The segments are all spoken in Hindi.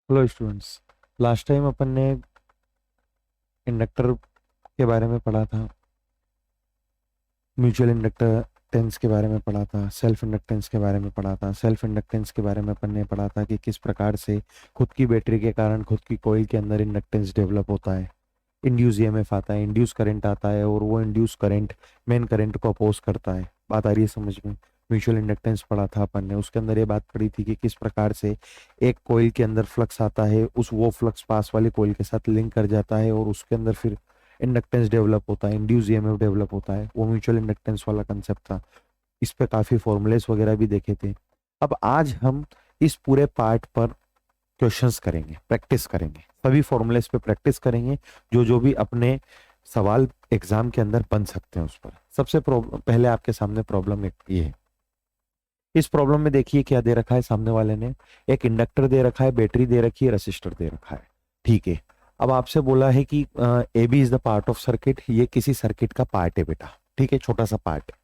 Hello students. लास्ट टाइम अपन ने इंडक्टर के बारे में पढ़ा था, म्यूचुअल इंडक्टेंस के बारे में पढ़ा था, सेल्फ इंडक्टेंस के बारे में पढ़ा था। सेल्फ इंडक्टेंस के बारे में अपन ने पढ़ा था कि किस प्रकार से खुद की बैटरी के कारण खुद की कॉइल के अंदर इंडक्टेंस डेवलप होता है, इंड्यूस ईएमएफ आता है, इंड्यूस करंट आता है और वो इंड्यूस करंट मेन करंट को अपोज करता है। बात आ रही है समझ में? म्यूचुअल इंडक्टेंस पढ़ा था अपन ने, उसके अंदर ये बात पढ़ी थी कि किस प्रकार से एक कॉइल के अंदर फ्लक्स आता है, वो फ्लक्स पास वाली कॉइल के साथ लिंक कर जाता है और उसके अंदर फिर इंडक्टेंस डेवलप होता है, इंड्यूस ईएमएफ डेवलप होता है। वो म्यूचुअल इंडक्टेंस वाला कंसेप्ट था। इस पे काफी फॉर्मूलेस वगैरह भी देखे थे। अब आज हम इस पूरे पार्ट पर क्वेश्चंस करेंगे, प्रैक्टिस करेंगे, सभी फॉर्मूलेस पे प्रैक्टिस करेंगे जो जो भी अपने सवाल एग्जाम के अंदर बन सकते हैं उस पर। सबसे पहले आपके सामने प्रॉब्लम एक ये है। इस प्रॉब्लम में देखिए क्या दे रखा है सामने वाले ने। एक इंडक्टर दे रखा है, बैटरी दे रखी है, रेसिस्टर दे रखा है। ठीक है। अब आपसे बोला है कि A B is the part of circuit. ये किसी सर्किट का पार्ट है बेटा, ठीक है, छोटा सा पार्ट है।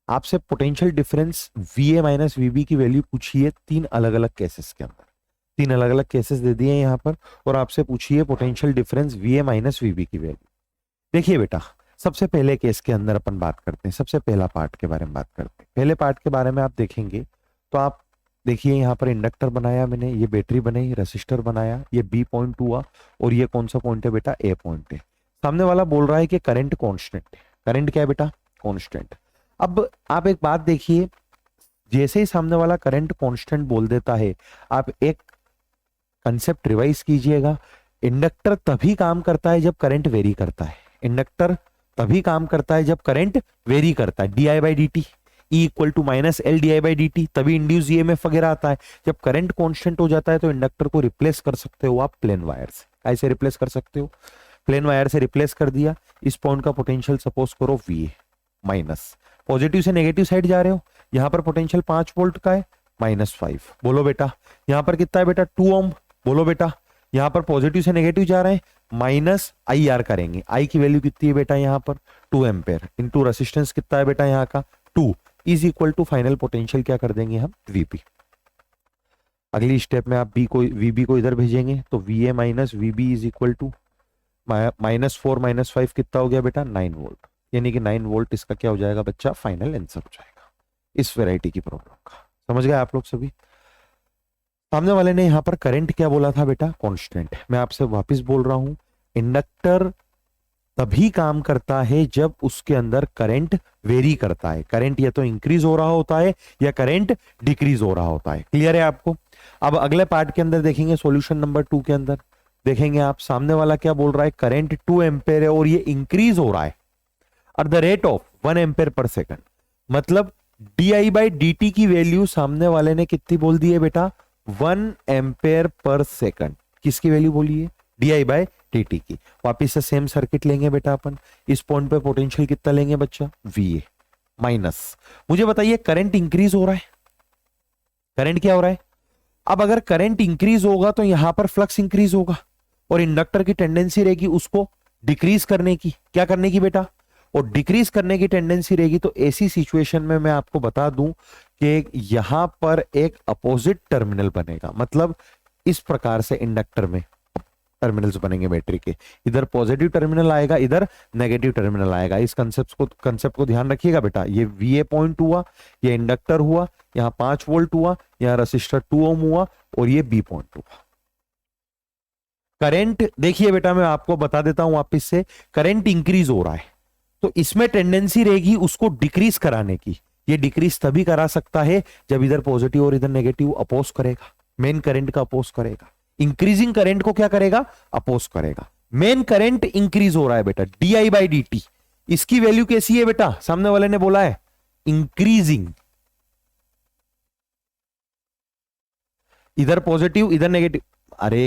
आपसे potential difference V A minus V B की वैल्यू पूछिए तीन अलग अलग केसेस के अंदर। तीन अलग अलग केसेस दे दिए यहाँ पर और आपसे पूछिए potential difference V A minus V B की वैल्यू। देखिए बेटा, सबसे पहले केस के अंदर अपन बात करते हैं, सबसे पहला पार्ट के बारे में बात करते हैं। पहले पार्ट के बारे में आप देखेंगे तो आप देखिए यहाँ पर इंडक्टर बनाया मैंने, ये बैटरी बनाई, रेसिस्टर बनाया, ये बी पॉइंट हुआ और ये कौन सा पॉइंट है बेटा? ए पॉइंट है। सामने वाला बोल रहा है कि करंट कांस्टेंट है। करंट क्या है बेटा? कांस्टेंट। अब आप एक बात देखिए, जैसे ही सामने वाला करंट कांस्टेंट बोल देता है, आप एक कंसेप्ट रिवाइज कीजिएगा। इंडक्टर तभी काम करता है जब करंट वेरी करता है। इंडक्टर तभी काम करता है जब करंट वेरी करता है। D I by D T E equal to minus L D I by D T, तभी इंड्यूस ईएमएफ वगैरह आता है। जब करंट कांस्टेंट हो जाता है तो इंडक्टर को रिप्लेस कर सकते हो आप प्लेन वायर से। कैसे रिप्लेस कर सकते हो? प्लेन वायर से रिप्लेस कर दिया। इस पॉइंट का पोटेंशियल सपोज करो वी ए माइनस, पॉजिटिव से नेगेटिव साइड जा रहे हो, यहां पर पोटेंशियल 5 वोल्ट का है, -5। बोलो बेटा यहां पर कितना है बेटा? 2 ओम। बोलो बेटा यहां पर पॉजिटिव से नेगेटिव जा रहे हैं, माइनस आई आर करेंगे। आई की वैल्यू कितनी है बेटा? यहां पर 2 एम्पेयर इंटू रेसिस्टेंस कितना है बेटा यहाँ का? 2 is equal to final potential क्या कर देंगे हम? वीपी। अगली स्टेप में आप बी को वीबी को इधर भेजेंगे तो V A minus VB is equal to -4 -5 कितना हो गया बेटा? 9 वोल्ट। यानी कि 9 वोल्ट इसका क्या हो जाएगा बच्चा? फाइनल आंसर हो जाएगा इस वैरायटी की प्रॉब्लम का। समझ गए आप लोग सभी? सामने वाले ने यहां पर करंट क्या बोला था बेटा? कांस्टेंट। मैं आपसे वापस बोल रहा हूं, इंडक्टर तभी काम करता है जब उसके अंदर करंट वेरी करता है। करंट या तो इंक्रीज हो रहा होता है या करंट डिक्रीज हो रहा होता है। क्लियर है आपको? अब अगले पार्ट के अंदर देखेंगे, सॉल्यूशन नंबर 2 के अंदर देखेंगे आप, सामने वाला क्या बोल रहा है? करंट 2 एम्पेयर है और ये इंक्रीज हो रहा है at the rate of 1 ampere per second. मतलब D I by D T की वैल्यू सामने वाले ने कितनी बोल दी है बेटा? 1 एम्पेयर पर सेकंड। किसकी वैल्यू बोली है? D I by D T की। वापिस से सेम सर्किट लेंगे बेटा अपन। इस पॉइंट पे पोटेंशियल कितना लेंगे बच्चा? We A minus. मुझे बताइए करंट इंक्रीज हो रहा है, करंट क्या हो रहा है? अब अगर करंट इंक्रीज होगा तो यहां पर फ्लक्स इंक्रीज होगा और इंडक्टर की टेंडेंसी रहेगी उसको डिक्रीज करने की। क्या करने की बेटा? और डिक्रीज करने की टेंडेंसी रहेगी। तो ऐसी सिचुएशन में मैं आपको बता दूं कि यहां पर एक अपोजिट टर्मिनल बनेगा। मतलब इस प्रकार से इंडक्टर में टर्मिनल्स बनेंगे बैटरी के, इधर पॉजिटिव टर्मिनल आएगा, इधर नेगेटिव टर्मिनल आएगा। इस कंसेप्ट को ध्यान रखिएगा बेटा। ये वी ए पॉइंट हुआ, ये इंडक्टर हुआ, यहाँ 5 वोल्ट हुआ, यहाँ रजिस्टर 2 ओम हुआ और ये बी पॉइंट हुआ। करंट देखिए बेटा, मैं आपको बता देता हूं वापिस से, करंट इंक्रीज हो रहा है तो इसमें टेंडेंसी रहेगी उसको डिक्रीज कराने की। ये डिक्रीज तभी करा सकता है जब इधर पॉजिटिव और इधर नेगेटिव अपोज करेगा, मेन करंट का अपोज करेगा। इंक्रीजिंग करंट को क्या करेगा? अपोज करेगा। मेन करंट इंक्रीज हो रहा है बेटा, D I by D T. इसकी वैल्यू कैसी है बेटा? सामने वाले ने बोला है इंक्रीजिंग। इधर पॉजिटिव इधर नेगेटिव, अरे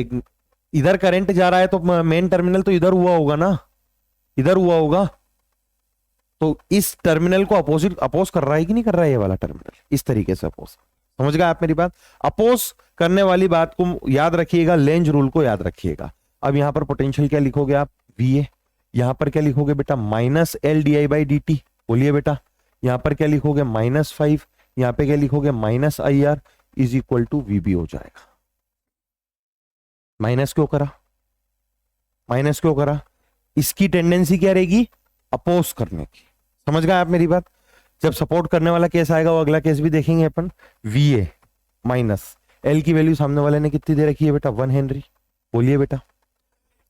इधर करंट जा रहा है तो मेन टर्मिनल तो इधर हुआ होगा ना, इधर हुआ होगा। तो इस टर्मिनल को अपोज कर रहा है कि नहीं कर रहा है? ये वाला टर्मिनल इस तरीके से अपोज। समझ गए आप मेरी बात? अपोज करने वाली बात को याद रखिएगा, लेंज रूल को याद रखिएगा। अब यहां पर पोटेंशियल क्या लिखोगे आप? V A. यहां पर क्या लिखोगे बेटा? Minus L D I by D T. बोलिए बेटा यहां पर क्या लिखोगे? -5। यहां पे क्या लिखोगे? Minus I R is equal to V B हो जाएगा। माइनस क्यों करा, माइनस क्यों करा? इसकी टेंडेंसी क्या रहेगी? अपोज करने की। समझ गए आप मेरी बात? जब सपोर्ट करने वाला केस आएगा वो अगला केस भी देखेंगे अपन। वीए माइनस एल की वैल्यू सामने वाले ने कितनी दे रखी है बेटा? 1 हेनरी। बोलिए बेटा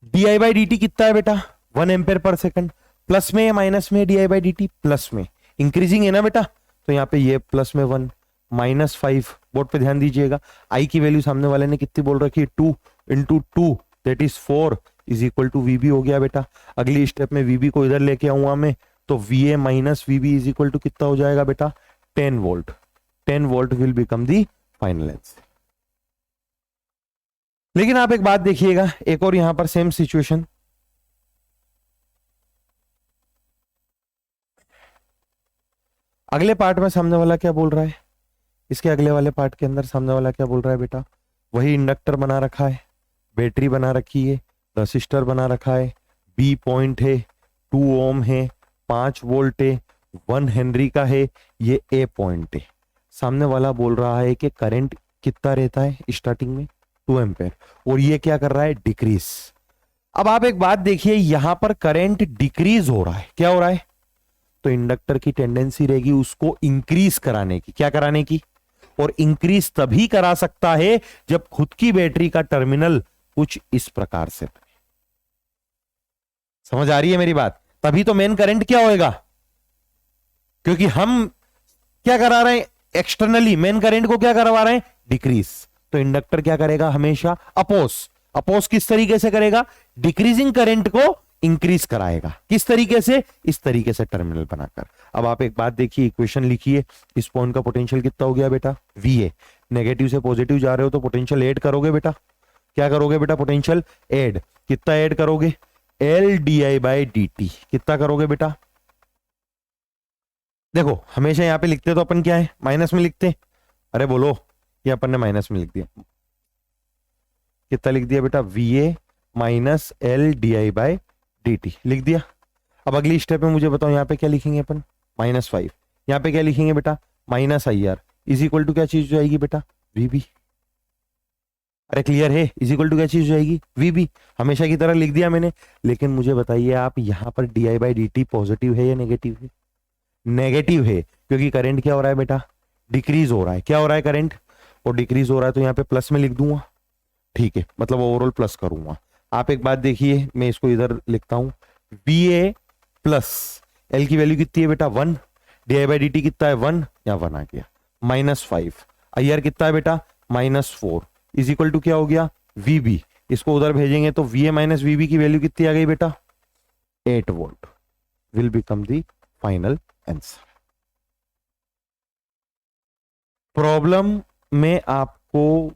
D I by D T कितना है बेटा? 1 एम्पेयर पर सेकंड। प्लस में या माइनस में? D I by D T plus में, इंक्रीजिंग है ना बेटा, तो यहाँ पे ये प्लस में 1 माइनस 5। बोर्ड पे ध्यान दीजिएगा, आई की वैल्यू सामने वाले ने कितनी बोल रखी है? 2 into 2 that is 4 is equal to V B हो गया बेटा। अगली स्टेप में वीबी को इधर लेके आऊंगा मैं, तो वीए minus VB is equal to कितना हो जाएगा बेटा? 10 volt. 10 volt will become the final answer. लेकिन आप एक बात देखिएगा, एक और यहां पर सेम सिचुएशन, अगले पार्ट में सामने वाला क्या बोल रहा है? इसके अगले वाले पार्ट के अंदर सामने वाला क्या बोल रहा है बेटा? वही इंडक्टर बना रखा है, बैटरी बना रखी है, रसिस्टर बना रखा है, बी पॉइंट है, 2 ओम है, 5 वोल्ट है, 1 हेनरी का है, ये ए पॉइंट है। सामने वाला बोल रहा है कि करंट कितना रहता है स्टार्टिंग में? 2 एम्पेयर, और ये क्या कर रहा है? डिक्रीज। अब आप एक बात देखिए, यहां पर करंट डिक्रीज हो रहा है, क्या हो रहा है? तो इंडक्टर की टेंडेंसी रहेगी उसको इंक्रीज कराने की। क्या कराने की? और इंक्रीज तभी करा सकता है जब खुद की बैटरी का टर्मिनल कुछ इस प्रकार से बने। समझ आ रही है मेरी बात? तभी तो मेन करंट क्या होएगा, क्योंकि हम क्या करा रहे हैं? एक्सटर्नली मेन करंट को क्या करवा रहे हैं? डिक्रीज। तो इंडक्टर क्या करेगा? हमेशा अपोज। अपोज किस तरीके से करेगा? डिक्रीजिंग करंट को इंक्रीज कराएगा। किस तरीके से? इस तरीके से टर्मिनल बनाकर। अब आप एक बात देखिए, इक्वेशन लिखिए, इस पॉइंट का पोटेंशियल कितना हो गया बेटा? V A. नेगेटिव से पॉजिटिव जा रहे हो तो पोटेंशियल ऐड करोगे बेटा। क्या करोगे बेटा? Potential add. कितना ऐड करोगे? L D I by D T. कितना करोगे बेटा? देखो हमेशा यहां पे लिखते तो अपन क्या है? माइनस में लिखते। अरे बोलो, ये अपन ने माइनस में लिख दिया। कितना लिख दिया बेटा? We A minus L D I by D T लिख दिया। अब अगली स्टेप में मुझे बताओ, यहां पे क्या लिखेंगे अपन? -5। यहां पे क्या लिखेंगे बेटा? Minus I R is equal to क्या चीज हो जाएगी बेटा? वीबी। अरे क्लियर है? इज इक्वल टू क्या चीज हो जाएगी? वीबी। हमेशा की तरह लिख दिया मैंने। लेकिन मुझे बताइए आप, यहां पर D I by D T positive है या नेगेटिव है? नेगेटिव है, क्योंकि करंट क्या हो रहा है बेटा? डिक्रीज हो रहा है। क्या हो रहा है? करंट। और डिक्रीज हो रहा है तो यहाँ पे प्लस में लिख दूंगा, ठीक है, मतलब ओवरऑल प्लस करूंगा। आप एक बात देखिए, मैं इसको इधर लिखता हूं, बी ए प्लस एल की वैल्यू कितनी है बेटा? 1। D I by D T कितना है? 1, या 1 आ गया। -5। आई आर कितना है बेटा? -4 इज इक्वल टू क्या हो गया? वीबी। इसको उधर भेजेंगे तो वी ए माइनस वीबी की वैल्यू कितनी आ गई बेटा? 8 volt will become the final answer. Problem में आपको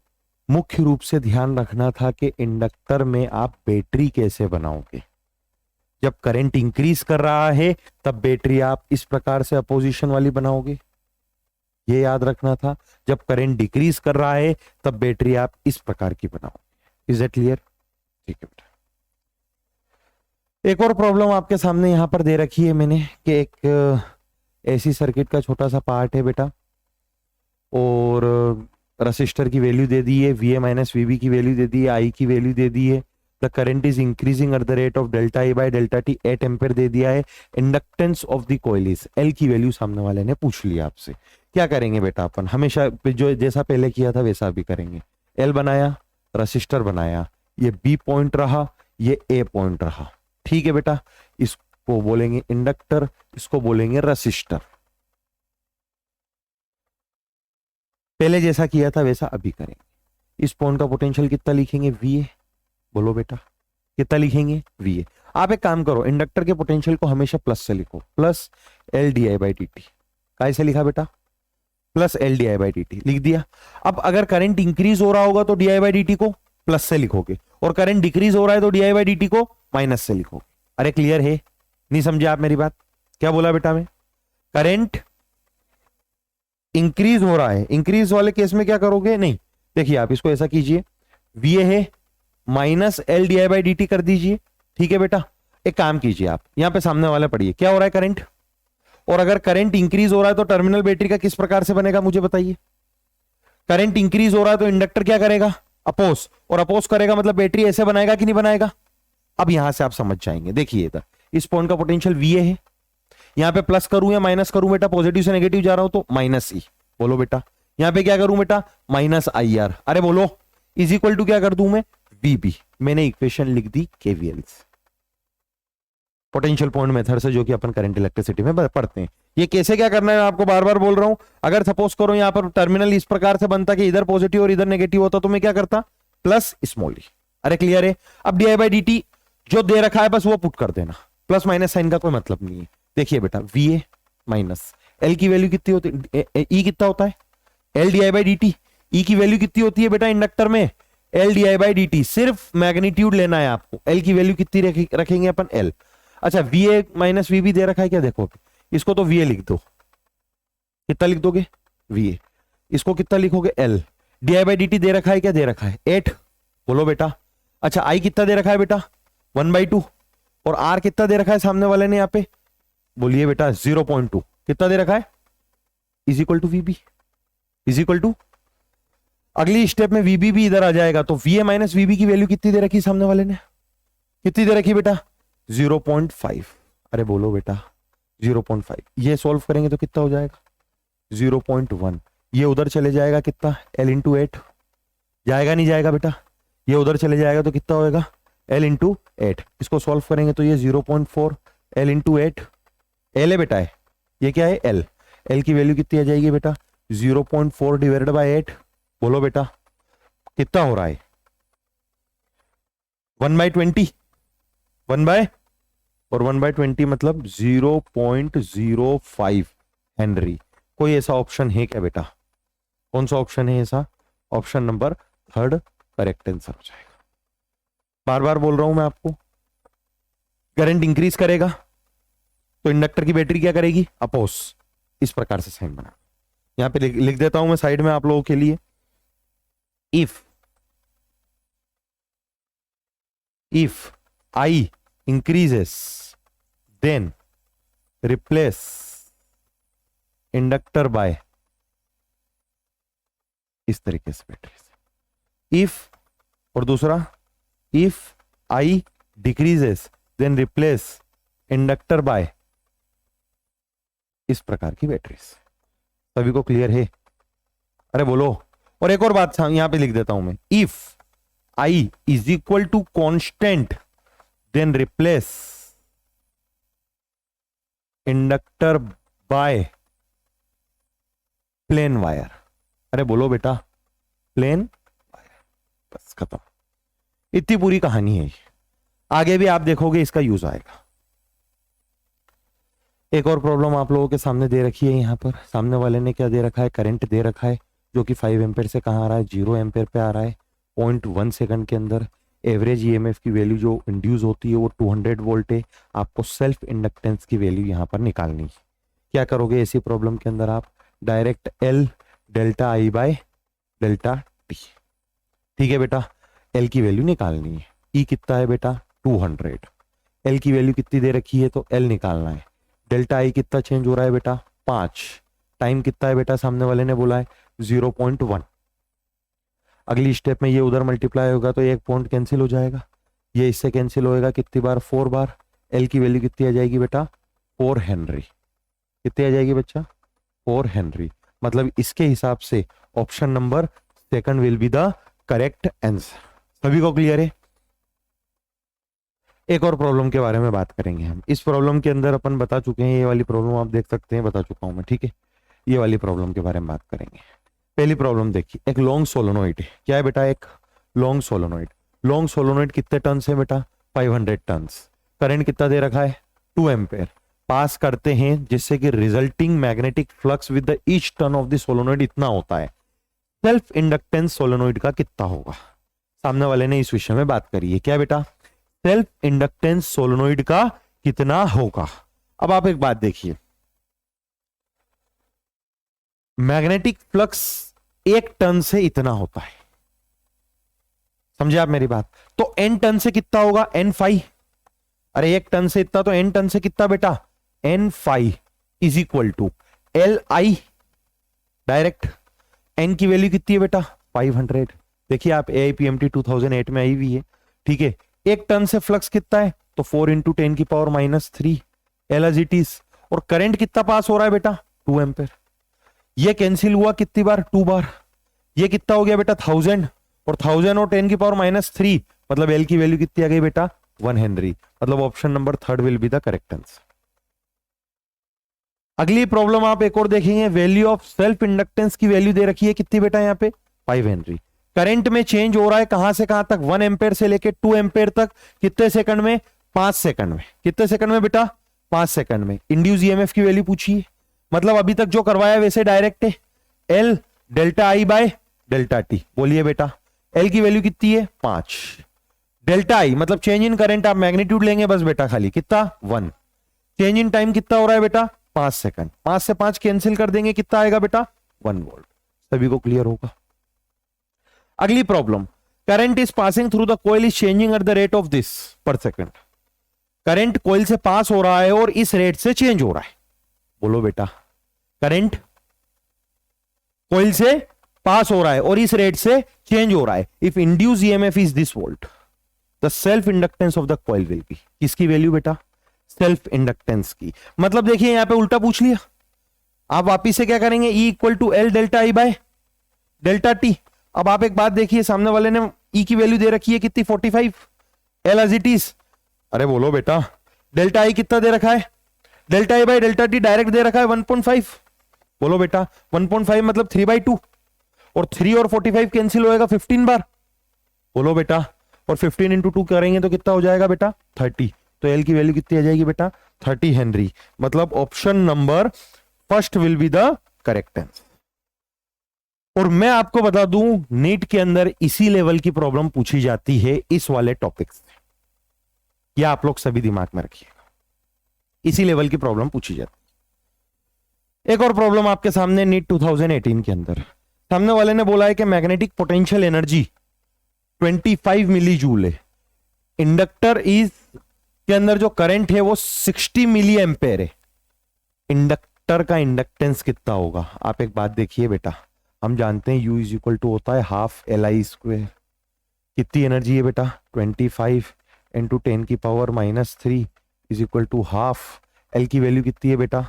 मुख्य रूप से ध्यान रखना था कि इंडक्टर में आप बैटरी कैसे बनाओगे। जब करंट इंक्रीज कर रहा है तब बैटरी आप इस प्रकार से अपोजिशन वाली बनाओगे, ये याद रखना था। जब करंट डिक्रीज कर रहा है तब बैटरी आप इस प्रकार की बनाओगे। Is that clear? ठीक है बेटा। एक और प्रॉब्लम आपके सामने यहां पर दे रखी है मैंने कि एक ऐसी सर्किट का छोटा सा पार्ट है बेटा, और रसिस्टर की वैल्यू दे दी है, वी ए माइनस वीबी की वैल्यू दे दी है, आई की वैल्यू दे दी है। The current is increasing at the rate of delta I by delta T, 8 ampere दे दिया है। Inductance of the coil is, L की वैल्यू सामने वाले ने पूछ लिया आपसे। क्या करेंगे बेटा? अपन हमेशा जो जैसा पहले किया था वैसा भी करेंगे। एल बनाया, रसिस्टर बनाया, ये बी पॉइंट रहा, ये ए पॉइंट रहा, ठीक है बेटा। इसको बोलेंगे इंडक्टर, इसको बोलेंगे रसिस्टर। पहले जैसा किया था वैसा अभी करेंगे। इस पॉइंट का पोटेंशियल कितना लिखेंगे? V A. बोलो बेटा कितना लिखेंगे? V A. आप एक काम करो, इंडक्टर के पोटेंशियल को हमेशा प्लस से लिखो, plus L D I by D T. कैसे लिखा बेटा? Plus L D I by D T लिख दिया। अब अगर करंट इंक्रीज हो रहा होगा तो D I by D T को प्लस से लिखोगे, और करंट डिक्रीज हो रहा है तो D I by D T को माइनस से लिखोगे। अरे क्लियर है? नहीं समझे आप मेरी बात? क्या बोला बेटा मैं? करंट इंक्रीज हो रहा है, इंक्रीज वाले केस में क्या करोगे? नहीं, देखिए आप इसको ऐसा कीजिए, वी ए है minus L D I by D T कर दीजिए, ठीक है बेटा। एक काम कीजिए, आप यहां पे सामने वाला पढ़िए, क्या हो रहा है? करंट। और अगर करंट इंक्रीज हो रहा है तो टर्मिनल बैटरी का किस प्रकार से बनेगा मुझे बताइए? करंट इंक्रीज हो रहा है तो इंडक्टर क्या करेगा? अपोज, और अपोज करेगा मतलब बैटरी ऐसे बनाएगा कि नहीं बनाएगा। अब यहां से आप समझ जाएंगे, देखिए इधर इस पॉइंट का पोटेंशियल VA है, यहां पे प्लस करूं या माइनस करूं बेटा, पॉजिटिव से नेगेटिव जा रहा हूं तो -E, बोलो बेटा। यहां पे क्या करूं बेटा, -IR, अरे बोलो, इज इक्वल टू क्या कर दूं मैं, VB। मैंने इक्वेशन लिख दी KVL से, पोटेंशियल पॉइंट मेथड से, जो कि अपन करंट इलेक्ट्रिसिटी में पढ़ते हैं। ये कैसे क्या करना है, मैं आपको बार बार बोल रहा हूं। अगर सपोज करो यहां पर टर्मिनल इस प्रकार से बनता कि इधर पॉजिटिव और इधर नेगेटिव होता, तो मैं क्या करता, प्लस स्मॉल ई। अरे क्लियर है। अब di/dt जो दे रखा है बस वो पुट कर देना, प्लस माइनस साइन का कोई मतलब नहीं है। देखिए बेटा, VA माइनस L की वैल्यू कितनी होती है, E कितना होता है, L di/dt। E की वैल्यू कितनी होती है बेटा इंडक्टर में, L di/dt। सिर्फ मैग्नीट्यूड लेना है आपको, L की वैल्यू कितनी रखेंगे अपन, L। अच्छा, VA माइनस VB दे रखा है क्या, देखो इसको तो VA लिख दो, कितना लिख दोगे, VA। इसको कितना लिखोगे, L। di/dt दे रखा है क्या, दे रखा है 8, बोलो बेटा। अच्छा, I कितना दे रखा है बेटा, 1/2, और R कितना दे रखा है सामने वाले ने यहाँ पे, बोलिए बेटा 0.2, कितना दे रखा है, is equal to VB, is equal to, अगली स्टेप में VB भी इधर आ जाएगा, तो VA माइनस VB की वैल्यू कितनी दे रखी सामने वाले ने, कितनी दे रखी बेटा, 0.5। अरे बोलो बेटा 0.5, ये सॉल्व करेंगे तो कितना हो जाएगा, 0.1। ये उधर चले जाएगा कितना, L इंटू 8, जाएगा नहीं जाएगा बेटा, ये उधर चले जाएगा तो कितना होएगा, L इंटू 8। इसको सॉल्व करेंगे तो ये 0.4, L इंटू 8, L है बेटा है, ये क्या है L। L की वैल्यू कितनी आ जाएगी बेटा, 0.4 डिवाइडेड बाय 8, बोलो बेटा कितना हो रहा है, 1/20, 1 और 1/20 मतलब 0.05 हेनरी। कोई ऐसा ऑप्शन है क्या बेटा, कौन सा ऑप्शन है ऐसा, ऑप्शन नंबर 3 करेक्ट आंसर हो जाएगा। बार बार बोल रहा हूं मैं आपको, करंट इंक्रीज करेगा तो इंडक्टर की बैटरी क्या करेगी, अपोज, इस प्रकार से साइन बना। यहां पे लिख देता हूं मैं साइड में आप लोगों के लिए, if I increases then replace inductor by, इस तरीके से बैटरी से। इफ, और दूसरा if I decreases then replace inductor by, इस प्रकार की बैटरी से। सभी को क्लियर है, अरे बोलो। और एक और बात यहां पे लिख देता हूं मैं, if I is equal to constant then replace inductor by plain wire. अरे बोलो बेटा, प्लेन वायर, बस खत्म। इतनी पूरी कहानी है, आगे भी आप देखोगे इसका यूज आएगा। एक और प्रॉब्लम आप लोगों के सामने दे रखी है, यहां पर सामने वाले ने क्या दे रखा है, करंट दे रखा है जो कि 5 एम्पेयर से कहां आ रहा है, 0 एम्पेयर पे आ रहा है। 0.1 सेकंड के अंदर एवरेज ईएमएफ की वैल्यू जो इंड्यूस होती है वो 200 वोल्ट है। आपको सेल्फ इंडक्टेंस की वैल्यू यहां पर निकालनी है। क्या करोगे ऐसी प्रॉब्लम के अंदर, आप direct L delta I by delta T, ठीक है बेटा। L की वैल्यू निकालनी है, E कितना है बेटा 200, L की वैल्यू कितनी दे रखी है तो L निकालना है। डेल्टा I कितना चेंज हो रहा है बेटा 5, टाइम कितना है बेटा सामने वाले ने बोला है 0.1। अगली स्टेप में ये उधर मल्टीप्लाई होगा तो एक पॉइंट कैंसिल हो जाएगा, ये इससे कैंसिल होएगा कितनी बार, 4 बार। L की वैल्यू कितनी आ जाएगी बेटा 4 हेनरी, कितनी आ जाएगी बच्चा 4 हेनरी। मतलब इसके हिसाब से option number 2 will be the correct answer. सभी को क्लियर है। एक और प्रॉब्लम के बारे में बात करेंगे हम। इस प्रॉब्लम के अंदर अपन बता चुके हैं, ये वाली प्रॉब्लम आप देख सकते हैं, बता चुका हूं मैं, ठीक है। ये वाली प्रॉब्लम के बारे में बात करेंगे। पहली प्रॉब्लम देखिए, एक लॉन्ग सोलोनॉइड है। क्या है बेटा, एक लॉन्ग सोलोनॉइड। लॉन्ग सोलोनॉइड कितने टर्न्स है बेटा 500 टर्न्स। करंट कितना दे रखा है 2 एम्पेयर पास करते हैं, जिससे कि resulting magnetic flux with the each turn off the solenoid इतना होता है। सेल्फ इंडक्टेंस सोलोनॉइड का कितना होगा, सामने वाले ने इस विषय में बात करी है। क्या बेटा, सेल्फ इंडक्टेंस सोलोनॉइड का कितना होगा। अब आप एक बात देखिए, मैग्नेटिक फ्लक्स 1 टन से इतना होता है, समझे आप मेरी बात। तो n टन से कितना होगा n5। अरे 1 टन से इतना, तो n टन से कितना बेटा n5 is equal to Li direct. n की वैल्यू कितनी है बेटा 500, देखिए आप AIPMT 2008 में आई हुई है, ठीक है। एक टन से फ्लक्स कितना है, तो 4 × 10⁻³ एल एज इट इज। और करंट कितना पास हो रहा है बेटा, 2 एम्पेयर। ये कैंसिल हुआ कितनी बार, 2 बार। ये कितना हो गया बेटा, 1000, और 1000 और 10⁻³ मतलब एल की वैल्यू कितनी आ गई बेटा, 1 हेनरी। मतलब option number 3 will be the correct answer. अगली प्रॉब्लम आप एक और देखेंगे, वैल्यू ऑफ सेल्फ इंडक्टेंस की वैल्यू दे रखी है कितनी बेटा, यहाँ पे 5 हेनरी। करंट में चेंज हो रहा है कहां से कहां तक, 1 एम्पेयर से लेके 2 एम्पेयर तक, कितने सेकंड में, 5 सेकंड में। कितने सेकंड में बेटा, 5 सेकंड में। इंड्यूस ईएमएफ की वैल्यू पूछी है, मतलब अभी तक जो करवाया वैसे डायरेक्ट है, L delta I by delta T. बोलिए बेटा, एल की वैल्यू कितनी है, 5। डेल्टा आई मतलब चेंज इन करंट, आप मैग्नीट्यूड लेंगे बस बेटा खाली, कितना, 1। चेंज इन टाइम कितना हो रहा है बेटा, 5 सेकंड। 5 से 5 कैंसिल कर देंगे, कितना आएगा बेटा, 1 वोल्ट। सभी को क्लियर होगा। अगली problem, current is passing through the coil is changing eight the rate of this पर सेकंड। करंट कॉइल से पास हो रहा है और इस रेट से चेंज हो रहा है। बोलो बेटा, करंट कॉइल से पास हो रहा है और इस रेट से चेंज हो रहा है। If induce EMF is this volt, the self inductance of the coil will be, किसकी वैल्यू बेटा, सेल्फ इंडक्टेंस की। मतलब देखिए यहां पे उल्टा पूछ लिया, आप वापिस से क्या करेंगे, E = L delta I by delta T. अब आप एक बात देखिए, सामने वाले ने E की वैल्यू दे रखी है कितनी, 45, एल एज इट इज। अरे बोलो बेटा, डेल्टा आई कितना दे रखा है, delta I by delta T direct दे रखा है 1.5। बोलो बेटा 1.5 मतलब 3/2, और 3 और 45 कैंसिल होएगा 15 बार। बोलो बेटा, और 15 × 2 करेंगे तो कितना हो जाएगा बेटा, 30। तो एल की वैल्यू कितनी आ जाएगी बेटा, 30 हेनरी। मतलब option number first will be the correct answer. और मैं आपको बता दूं, नीट के अंदर इसी लेवल की प्रॉब्लम पूछी जाती है इस वाले टॉपिक से, या आप लोग सभी दिमाग में रखिएगा, इसी लेवल की प्रॉब्लम पूछी जाती है। एक और प्रॉब्लम आपके सामने नीट 2018 के अंदर, सामने वाले ने बोला है कि magnetic potential energy 25 milli joule है, इंडक्टर इज के अंदर जो करंट है वो 60 मिली एम्पेयर है। इंडक्टर का इंडक्टेंस कितना होगा। आप एक बात देखिए बेटा, हम जानते हैं U = होता है ½ Li²। कितनी एनर्जी है बेटा, 25 × 10⁻³ = ½ एल की वैल्यू कितनी है बेटा,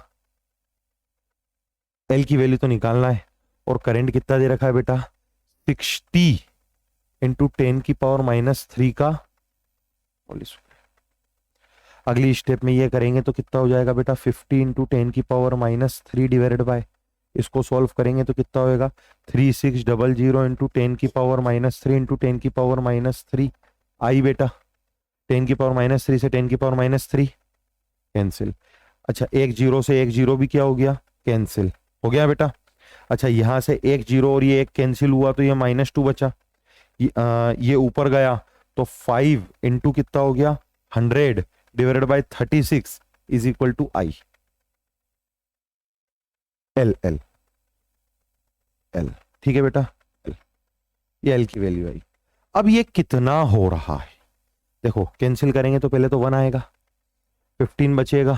एल की वैल्यू तो निकालना है। और करंट कितना दे रखा है बेटा, 60 × 10⁻³ का होल स्क्वायर। अगली स्टेप में ये करेंगे तो कितना हो जाएगा बेटा, 50 × 10⁻³ डिवाइडेड बाय, इसको सॉल्व करेंगे तो कितना होएगा, 3600 × 10⁻³ × 10⁻³ आई बेटा, 10⁻³ से 10⁻³ कैंसिल। अच्छा, एक जीरो से एक जीरो भी क्या हो गया, कैंसिल हो गया बेटा। अच्छा, यहां से एक जीरो और ये एक कैंसिल हुआ तो ये -2 बचा, ये ऊपर गया तो 5 × कितना हो गया, 100 divided by 36 = I L L L. ठीक है बेटा, ये एल की वैल्यू आई। अब ये कितना हो रहा है, देखो कैंसिल करेंगे तो पहले तो 1 आएगा, 15 बचेगा,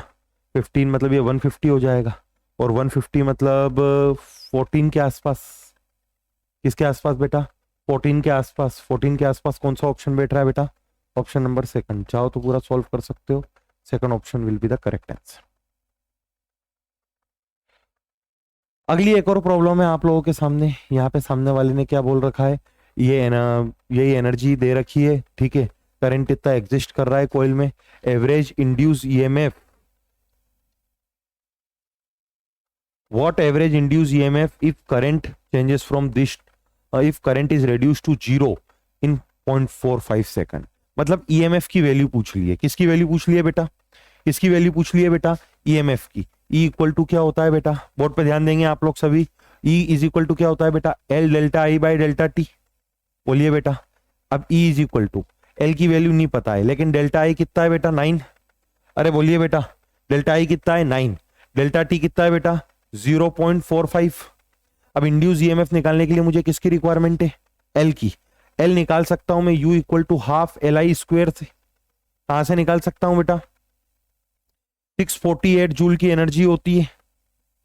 15 मतलब ये 150 हो जाएगा, और 150 मतलब 14 के आसपास। किसके आसपास बेटा, 14 के आसपास। 14 के आसपास कौन सा ऑप्शन बैठ रहा है बेटा, ऑप्शन नंबर सेकंड। चाहो तो पूरा सॉल्व कर सकते हो, second option will be the correct answer. अगली एक और प्रॉब्लम है आप लोगों के सामने। यहाँ पे सामने वाले ने क्या बोल रखा है, यही एनर्जी दे रखी है, ठीक है। करंट इतना एग्जिस्ट कर रहा है कॉइल में, average induce EMF, what average induce EMF if current changes from this, if current is reduce to 0 in 0.45 second. मतलब ईएमएफ की वैल्यू पूछ ली है। किसकी वैल्यू पूछ ली है बेटा, किसकी वैल्यू पूछ ली है बेटा, ईएमएफ की। E = क्या होता है बेटा, बोर्ड पे ध्यान देंगे आप लोग सभी। E = क्या होता है बेटा, L delta I by delta T. बोलिए बेटा, अब E = L की वैल्यू नहीं पता है, लेकिन डेल्टा आई कितना है बेटा, 9। अरे बोलिए बेटा, डेल्टा आई कितना है, 9। डेल्टा टी कितना है बेटा, 0.45। अब इंड्यूस ईएमएफ निकालने के लिए मुझे किसकी रिक्वायरमेंट है, L की। L निकाल सकता हूं मैं U = ½ Li² से। कहां से निकाल सकता हूं बेटा, 648 जूल की एनर्जी होती है।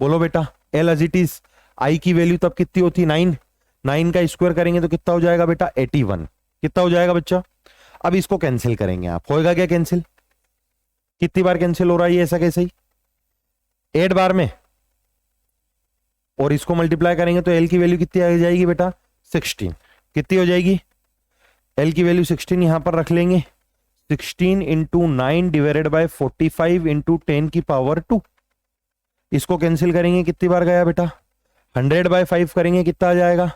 बोलो बेटा, L एज इट इज। आई की वैल्यू तब कितनी होती है, 9। 9 का स्क्वायर करेंगे तो कितना हो जाएगा बेटा 81। कितना हो जाएगा बच्चा? अब इसको कैंसिल करेंगे आप, होएगा क्या कैंसिल? कितनी बार कैंसिल हो रहा है ये, ऐसा कैसे ही 8 बार में, और इसको मल्टीप्लाई करेंगे तो एल की वैल्यू कितनी आ जाएगी बेटा 16। कितनी हो जाएगी? एल की वैल्यू 16 यहां पर रख लेंगे, 16 इंटू 9 डिवाइडेड बाय 45 इंटू 10 की पावर 2। इसको कैंसिल करेंगे, कितनी बार गया बेटा 100 बाय 5 करेंगे कितना आ जाएगा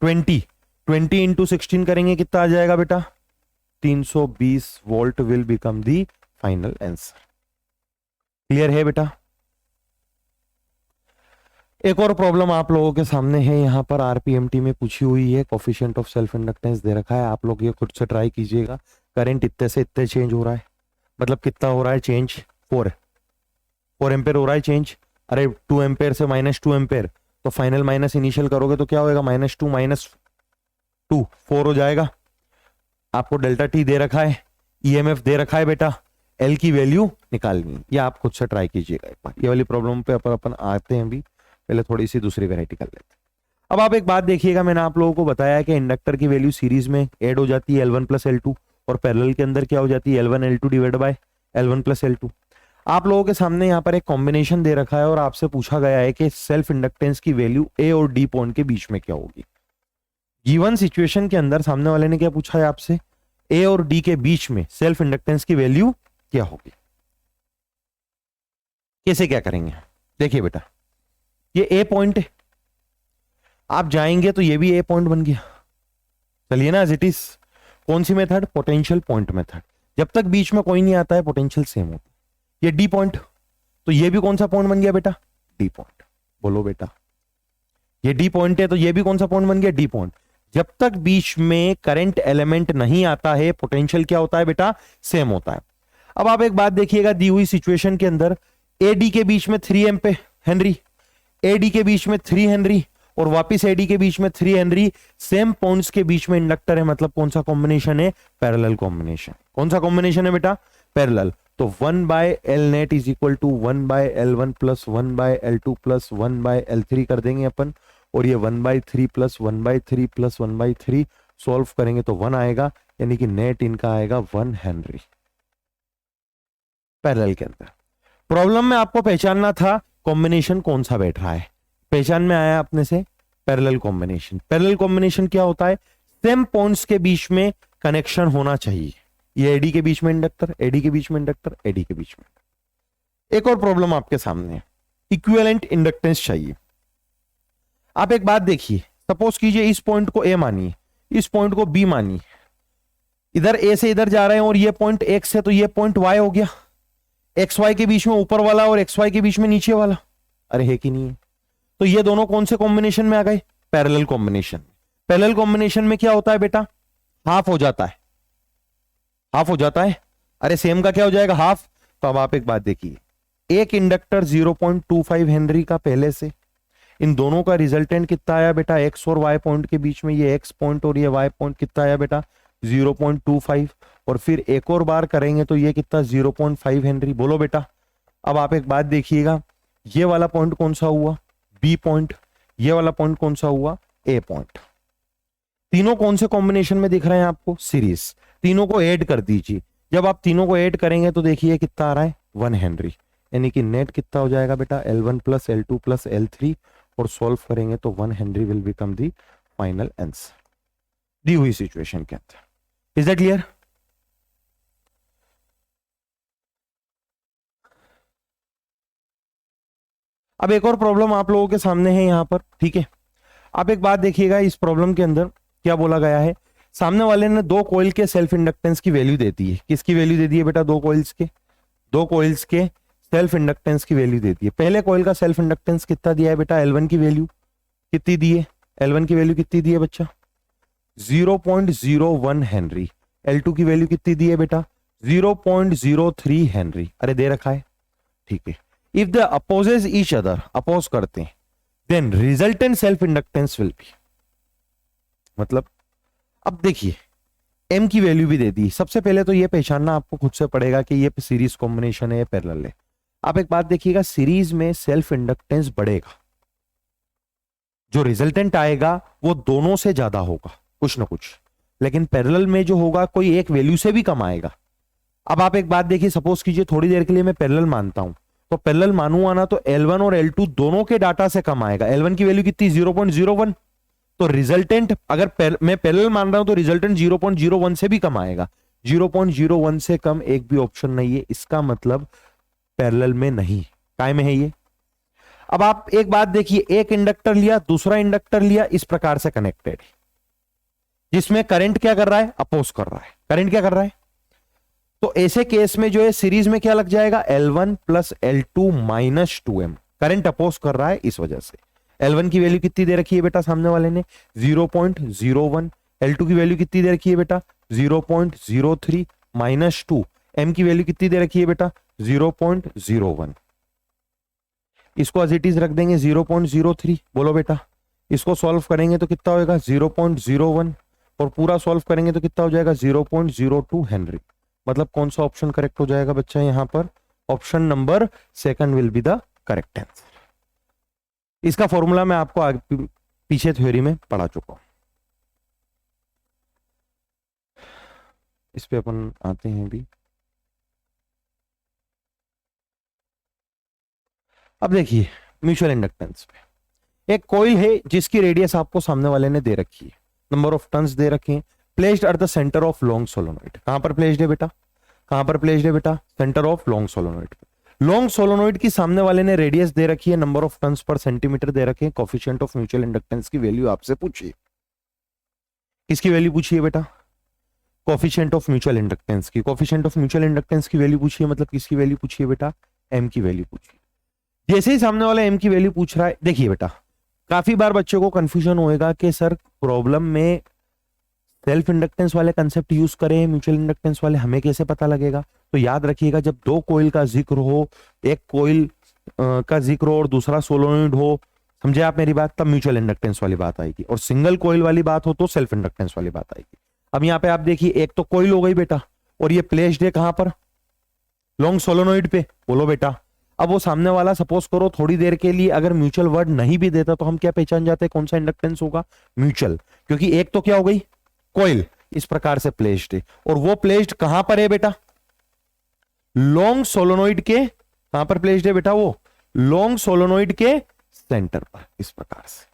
20। 20 इंटू 16 करेंगे कितना आ जाएगा बेटा 320 volt will become the final answer. Clear है बेटा? एक और प्रॉब्लम आप लोगों के सामने है, यहां पर आरपीएमटी में पूछी हुई है, कोफिशिएंट ऑफ सेल्फ इंडक्टेंस दे रखा है, आप लोग ये खुद से ट्राई कीजिएगा। करंट इतने से इतने चेंज हो रहा है, मतलब कितना हो रहा है चेंज 4 एम्पेयर हो रहा है चेंज। अरे 2 एम्पेयर से -2 एम्पेयर, तो फाइनल माइनस इनिशियल करोगे तो क्या होगा -2 4 हो जाएगा। आपको डेल्टा टी दे रखा है, ईएमएफ दे रखा है बेटा, एल की वैल्यू निकालनी है, ये आप खुद से ट्राई कीजिएगा एक बार। ये वाली प्रॉब्लम पे अपन आते हैं, अभी पहले थोड़ी सी दूसरी वेराइटी कर लेते हैं। अब आप एक बात देखिएगा, मैंने आप लोगों को बताया कि इंडक्टर की वैल्यू सीरीज में ऐड हो जाती है L1 प्लस L2, और पैरेलल के अंदर क्या हो जाती है L1 L2 divide by L1 plus L2। आप लोगों के सामने यहाँ पर एक कॉम्बिनेशन दे रखा है और आपसे पूछा गया है कि सेल्फ इंडक्टेंस की वैल्यू ए और डी पॉइंट के बीच में क्या होगी। गिवन सिचुएशन के अंदर सामने वाले ने क्या पूछा है आपसे, ए और डी के बीच में सेल्फ इंडक्टेंस की वैल्यू क्या होगी। कैसे क्या करेंगे, देखिए बेटा, ये ए पॉइंट है, आप जाएंगे तो ये भी ए पॉइंट बन गया। चलिए ना, एज इट इज। कौन सी मेथड? Potential point method. जब तक बीच में कोई नहीं आता है पोटेंशियल सेम होता है। ये डी पॉइंट, तो ये भी कौन सा पॉइंट बन गया बेटा? D point. बोलो बेटा, ये डी पॉइंट है तो ये भी कौन सा पॉइंट बन गया? D point. जब तक बीच में करंट एलिमेंट नहीं आता है पोटेंशियल क्या होता है बेटा? सेम होता है। अब आप एक बात देखिएगा, दी हुई सिचुएशन के अंदर एडी के बीच में 3 एम्पे हेनरी, एडी के बीच में 3 हेनरी, और वापिस एडी के बीच में 3 हेनरी, सेम पॉइंट्स के बीच में इंडक्टर है, मतलब कौन सा कॉम्बिनेशन है? Parallel combination. कौन सा कॉम्बिनेशन है बेटा? पैरेलल। तो 1 by L net is equal to 1 by L1 plus 1 by L2 plus 1 by L3 कर देंगे अपन, और ये 1/3 प्लस 1/3 प्लस 1/3 सॉल्व करेंगे तो 1 आएगा, यानी कि नेट इनका आएगा 1 हेनरी पैरेलल के अंदर। प्रॉब्लम में आपको पहचानना था कॉम्बिनेशन कौन सा बैठ रहा है, पहचान में आया अपने से पैरेलल कॉम्बिनेशन। पैरेलल कॉम्बिनेशन क्या होता है? सेम पॉइंट्स के बीच में कनेक्शन होना चाहिए। ये एडी के बीच में इंडक्टर, एडी के बीच में इंडक्टर, एडी के बीच में। एक और प्रॉब्लम आपके सामने है, इक्विवेलेंट इंडक्टेंस चाहिए। आप एक बात देखिए, सपोज कीजिए इस पॉइंट को ए मानिए, इस पॉइंट को बी मानिए, इधर ए से इधर जा रहे हैं और ये पॉइंट एक्स है तो ये पॉइंट वाई हो गया, एक्स वाई के बीच में ऊपर वाला और एक्स वाई के बीच में नीचे वाला। अरे है कि नहीं है? तो ये दोनों कौन से कॉम्बिनेशन में आ गए? Parallel combination. पैरेलल कॉम्बिनेशन में क्या होता है बेटा? हाफ हो जाता है, हाफ हो जाता है। अरे सेम का क्या हो जाएगा? हाफ। तो अब आप एक बात देखिए, एक इंडक्टर 0.25 हेनरी का पहले से, इन दोनों का रिजल्टेंट कितना आया बेटा? एक्स और वाई पॉइंट के बीच में ये एक्स पॉइंट और ये वाई पॉइंट कितना आया बेटा? 0.25, और फिर एक और बार करेंगे तो ये कितना? 0.5 हेनरी। बोलो बेटा। अब आप एक बात देखिएगा, ये वाला पॉइंट कौन सा हुआ? B point. ये वाला पॉइंट कौन सा हुआ? A point. तीनों कौन से कॉम्बिनेशन में दिख रहे हैं आपको? सीरीज। तीनों को ऐड कर दीजिए। जब आप तीनों को ऐड करेंगे तो देखिए कितना आ रहा है? 1 हेनरी, यानी कि नेट कितना हो जाएगा बेटा? L1 plus L2 plus L3, और सॉल्व करेंगे तो 1 Henry will become the final answer the हुई सिचुएशन के अंदर। Is that clear? अब एक और प्रॉब्लम आप लोगों के सामने है यहां पर, ठीक है। आप एक बात देखिएगा, इस प्रॉब्लम के अंदर क्या बोला गया है, सामने वाले ने 2 कॉइल के सेल्फ इंडक्टेंस की वैल्यू दे दी है। किसकी वैल्यू दे दी है बेटा? 2 कॉइल्स के सेल्फ इंडक्टेंस की वैल्यू दे दी है। पहले कॉइल का सेल्फ इंडक्टेंस कितना दिया है बेटा? L1 की वैल्यू कितनी दी है? L1 की वैल्यू कितनी दी है बच्चा? 0.01 हेनरी। L2 की वैल्यू कितनी दी है बेटा? 0.03 हेनरी। अरे दे रखा है, ठीक है। If the opposes each other, oppose करते हैं, then resultant self inductance will be, मतलब अब देखिए m की वैल्यू भी दे दी। सबसे पहले तो ये पहचानना आपको खुद से पड़ेगा कि ये सीरीज कॉम्बिनेशन है या पैरेलल है। आप एक बात देखिएगा, सीरीज में सेल्फ इंडक्टेंस बढ़ेगा, जो रिजल्टेंट आएगा वो दोनों से ज्यादा होगा कुछ ना कुछ, लेकिन पैरेलल में जो होगा कोई एक वैल्यू से भी कम आएगा। अब आप एक बात देखिए, सपोज कीजिए थोड़ी देर के लिए मैं पैरेलल मानता हूं, तो पैरेलल मानूंगा ना तो L1 और L2 दोनों के डाटा से कम आएगा। L1 की वैल्यू कितनी 0.01, तो रिजल्टेंट अगर मैं पैरेलल मान रहा हूं तो रिजल्टेंट 0.01 से भी कम आएगा। 0.01 से कम एक भी ऑप्शन नहीं है, इसका मतलब पैरेलल में नहीं, काय में है ये। अब आप एक बात देखिए, एक इंडक्टर लिया, दूसरा इंडक्टर लिया, इस प्रकार से कनेक्टेड, जिसमें करंट क्या कर रहा है, अपोज कर रहा है। करंट क्या कर रहा है, तो ऐसे केस में जो है सीरीज में क्या लग जाएगा, L1 plus L2 minus 2M। Current oppose कर रहा है इस वजह से। L1 की वैल्यू कितनी दे रखी है बेटा सामने वाले ने, 0.01। L2 की वैल्यू कितनी दे रखी है बेटा, 0.03 माइनस 2। M की वैल्यू कितनी दे रखी है बेटा, 0.01। इसको एज इट इज रख देंगे 0.03। बोलो बेटा, इसको सॉल्व करेंगे तो कितना होगा, 0.01, और पूरा सॉल्व करेंगे तो कितना हो जाएगा, 0.02 हेनरी। मतलब कौन सा ऑप्शन करेक्ट हो जाएगा बच्चा यहां पर, option number second will be the correct answer. इसका फॉर्मूला मैं आपको पीछे थ्योरी में पढ़ा चुका हूं। इस पे अपन आते हैं भी। अब देखिए म्यूचुअल इंडक्टेंस पे एक कॉइल है जिसकी रेडियस आपको सामने वाले ने दे रखी है, नंबर ऑफ टर्न्स दे रखे हैं, placed at the centre of long solenoid. कहां पर प्लेस्ड है बेटा, कहां पर प्लेस्ड है बेटा, centre of long solenoid. Long solenoid की सामने वाले ने रेडियस दे रखी है, number of turns per centimetre दे रखे हैं, कोफिशिएंट ऑफ म्यूचुअल इंडक्टेंस की वैल्यू आपसे पूछिए। किसकी वैल्यू पूछिए बेटा, कोफिशिएंट ऑफ म्यूचुअल इंडक्टेंस की। कोफिशिएंट ऑफ म्यूचुअल इंडक्टेंस की वैल्यू पूछिए, मतलब किसकी वैल्यू पूछिए बेटा, एम की वैल्यू पूछिए। जैसे ही सामने वाला एम की वैल्यू पूछ रहा है, देखिए बेटा काफी बार बच्चों को कंफ्यूजन होएगा कि सर प्रॉब्लम में सेल्फ इंडक्टेंस वाले कंसेप्ट यूज करें, म्यूचुअल इंडक्टेंस वाले, हमें कैसे पता लगेगा। तो याद रखिएगा, जब दो कॉइल का जिक्र हो, एक कॉइल का जिक्र हो और दूसरा सोलोनॉइड हो, समझे आप मेरी बात, तब म्यूचुअल इंडक्टेंस वाली बात आएगी, और सिंगल कॉइल वाली बात हो तो सेल्फ इंडक्टेंस वाली बात आएगी। अब यहाँ पे आप देखिए, एक तो कॉइल हो गई बेटा, और ये प्लेस्ड है कहां पर, लॉन्ग सोलोनॉइड पे। बोलो बेटा, अब वो सामने वाला सपोज करो थोड़ी देर के लिए अगर म्यूचुअल वर्ड नहीं भी देता तो हम क्या पहचान जाते हैं, कौन सा इंडक्टेंस होगा, म्यूचुअल। क्योंकि एक तो क्या हो गई, कॉइल इस प्रकार से प्लेस्ड है, और वो प्लेस्ड कहां पर है बेटा, लॉन्ग सोलोनॉइड के, कहां पर प्लेस्ड है बेटा, वो लॉन्ग सोलोनॉइड के सेंटर पर, इस प्रकार से।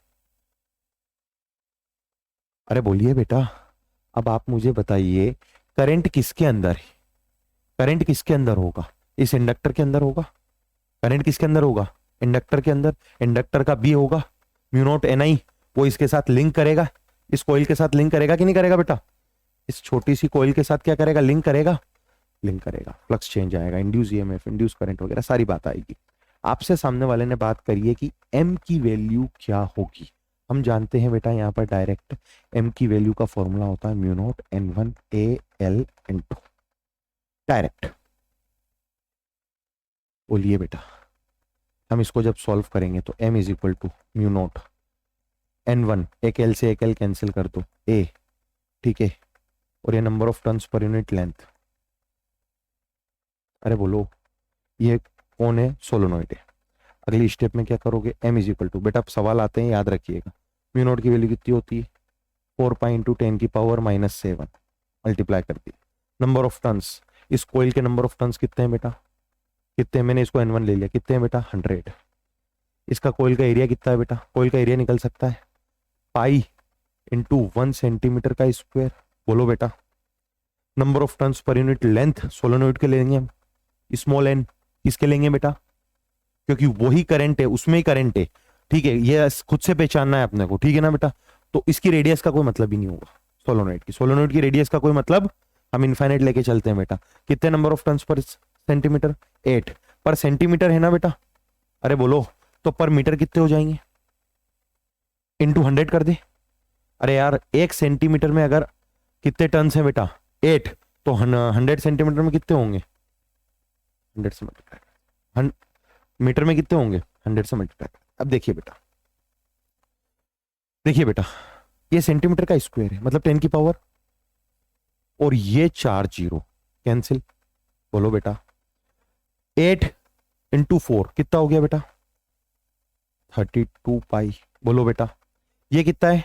अरे बोलिए बेटा, अब आप मुझे बताइए करंट किसके अंदर है, करंट किसके अंदर होगा, इस इंडक्टर के अंदर होगा। करंट किसके अंदर होगा, इंडक्टर के अंदर। इंडक्टर का बी होगा म्यू नॉट एन आई, वो इसके साथ लिंक करेगा, इस कॉइल के साथ लिंक करेगा कि नहीं करेगा बेटा, इस छोटी सी कॉइल के साथ क्या करेगा, लिंक करेगा, लिंक करेगा, फ्लक्स चेंज आएगा, इंड्यूस ईएमएफ, इंड्यूस करंट वगैरह सारी बात आएगी। आपसे सामने वाले ने बात करी है कि एम की वैल्यू क्या होगी। हम जानते हैं बेटा यहाँ पर डायरेक्ट एम की वैल्यू का फॉर्मूला होता है mu nought N1 AL × direct. बोलिए बेटा, हम इसको जब सॉल्व करेंगे तो m is equal to mu nought N1, एक L से एक L कैंसिल कर दो, A, ठीक है, और ये number of turns per unit length. अरे बोलो, ये कौन है, सोलोनॉइड है। अगली स्टेप में क्या करोगे, m इज इक्वल टू, बेटा सवाल आते हैं याद रखिएगा, म्यू नॉट की वैल्यू कितनी होती है, 4 पाई इंटू 10 की पावर -7 मल्टीप्लाई कर दी। नंबर ऑफ टर्न्स, इस कोइल के नंबर ऑफ टर्न्स कितने हैं बेटा, कितने, मैंने इसको N1 ले लिया, कितने हैं बेटा, 100। इसका कोइल का एरिया कितना है बेटा, कोइल का एरिया निकल सकता है पाई इंटू 1 सेंटीमीटर का स्क्वायर। बोलो बेटा, number of turns per unit length solenoid के लेंगे हम, स्मॉल n किसके लेंगे बेटा, क्योंकि वही करंट है, उसमें ही करंट है, ठीक है, ये खुद से पहचानना है अपने को, ठीक है ना बेटा। तो इसकी रेडियस का कोई मतलब ही नहीं होगा, सोलोनॉइड की रेडियस का कोई मतलब, हम इनफाइनाइट लेके चलते हैं बेटा। कितने number of turns per centimetre, 8 पर सेंटीमीटर है ना बेटा। अरे बोलो, तो पर मीटर कितने हो जाएंगे, इंटू 100 कर दे। अरे यार 1 सेंटीमीटर में अगर कितने टर्न्स है बेटा, 8, तो 100 सेंटीमीटर में कितने होंगे, 100 से मल्टीप्लाई, मीटर में कितने होंगे, 100 से मल्टीप्लाई। अब देखिए बेटा, देखिए बेटा, ये सेंटीमीटर का स्क्वायर है, मतलब 10 की पावर, और ये 4 जीरो कैंसिल। बोलो बेटा, 8 इंटू 4 कितना हो गया बेटा, 32 पाई। बोलो बेटा, ये कितना है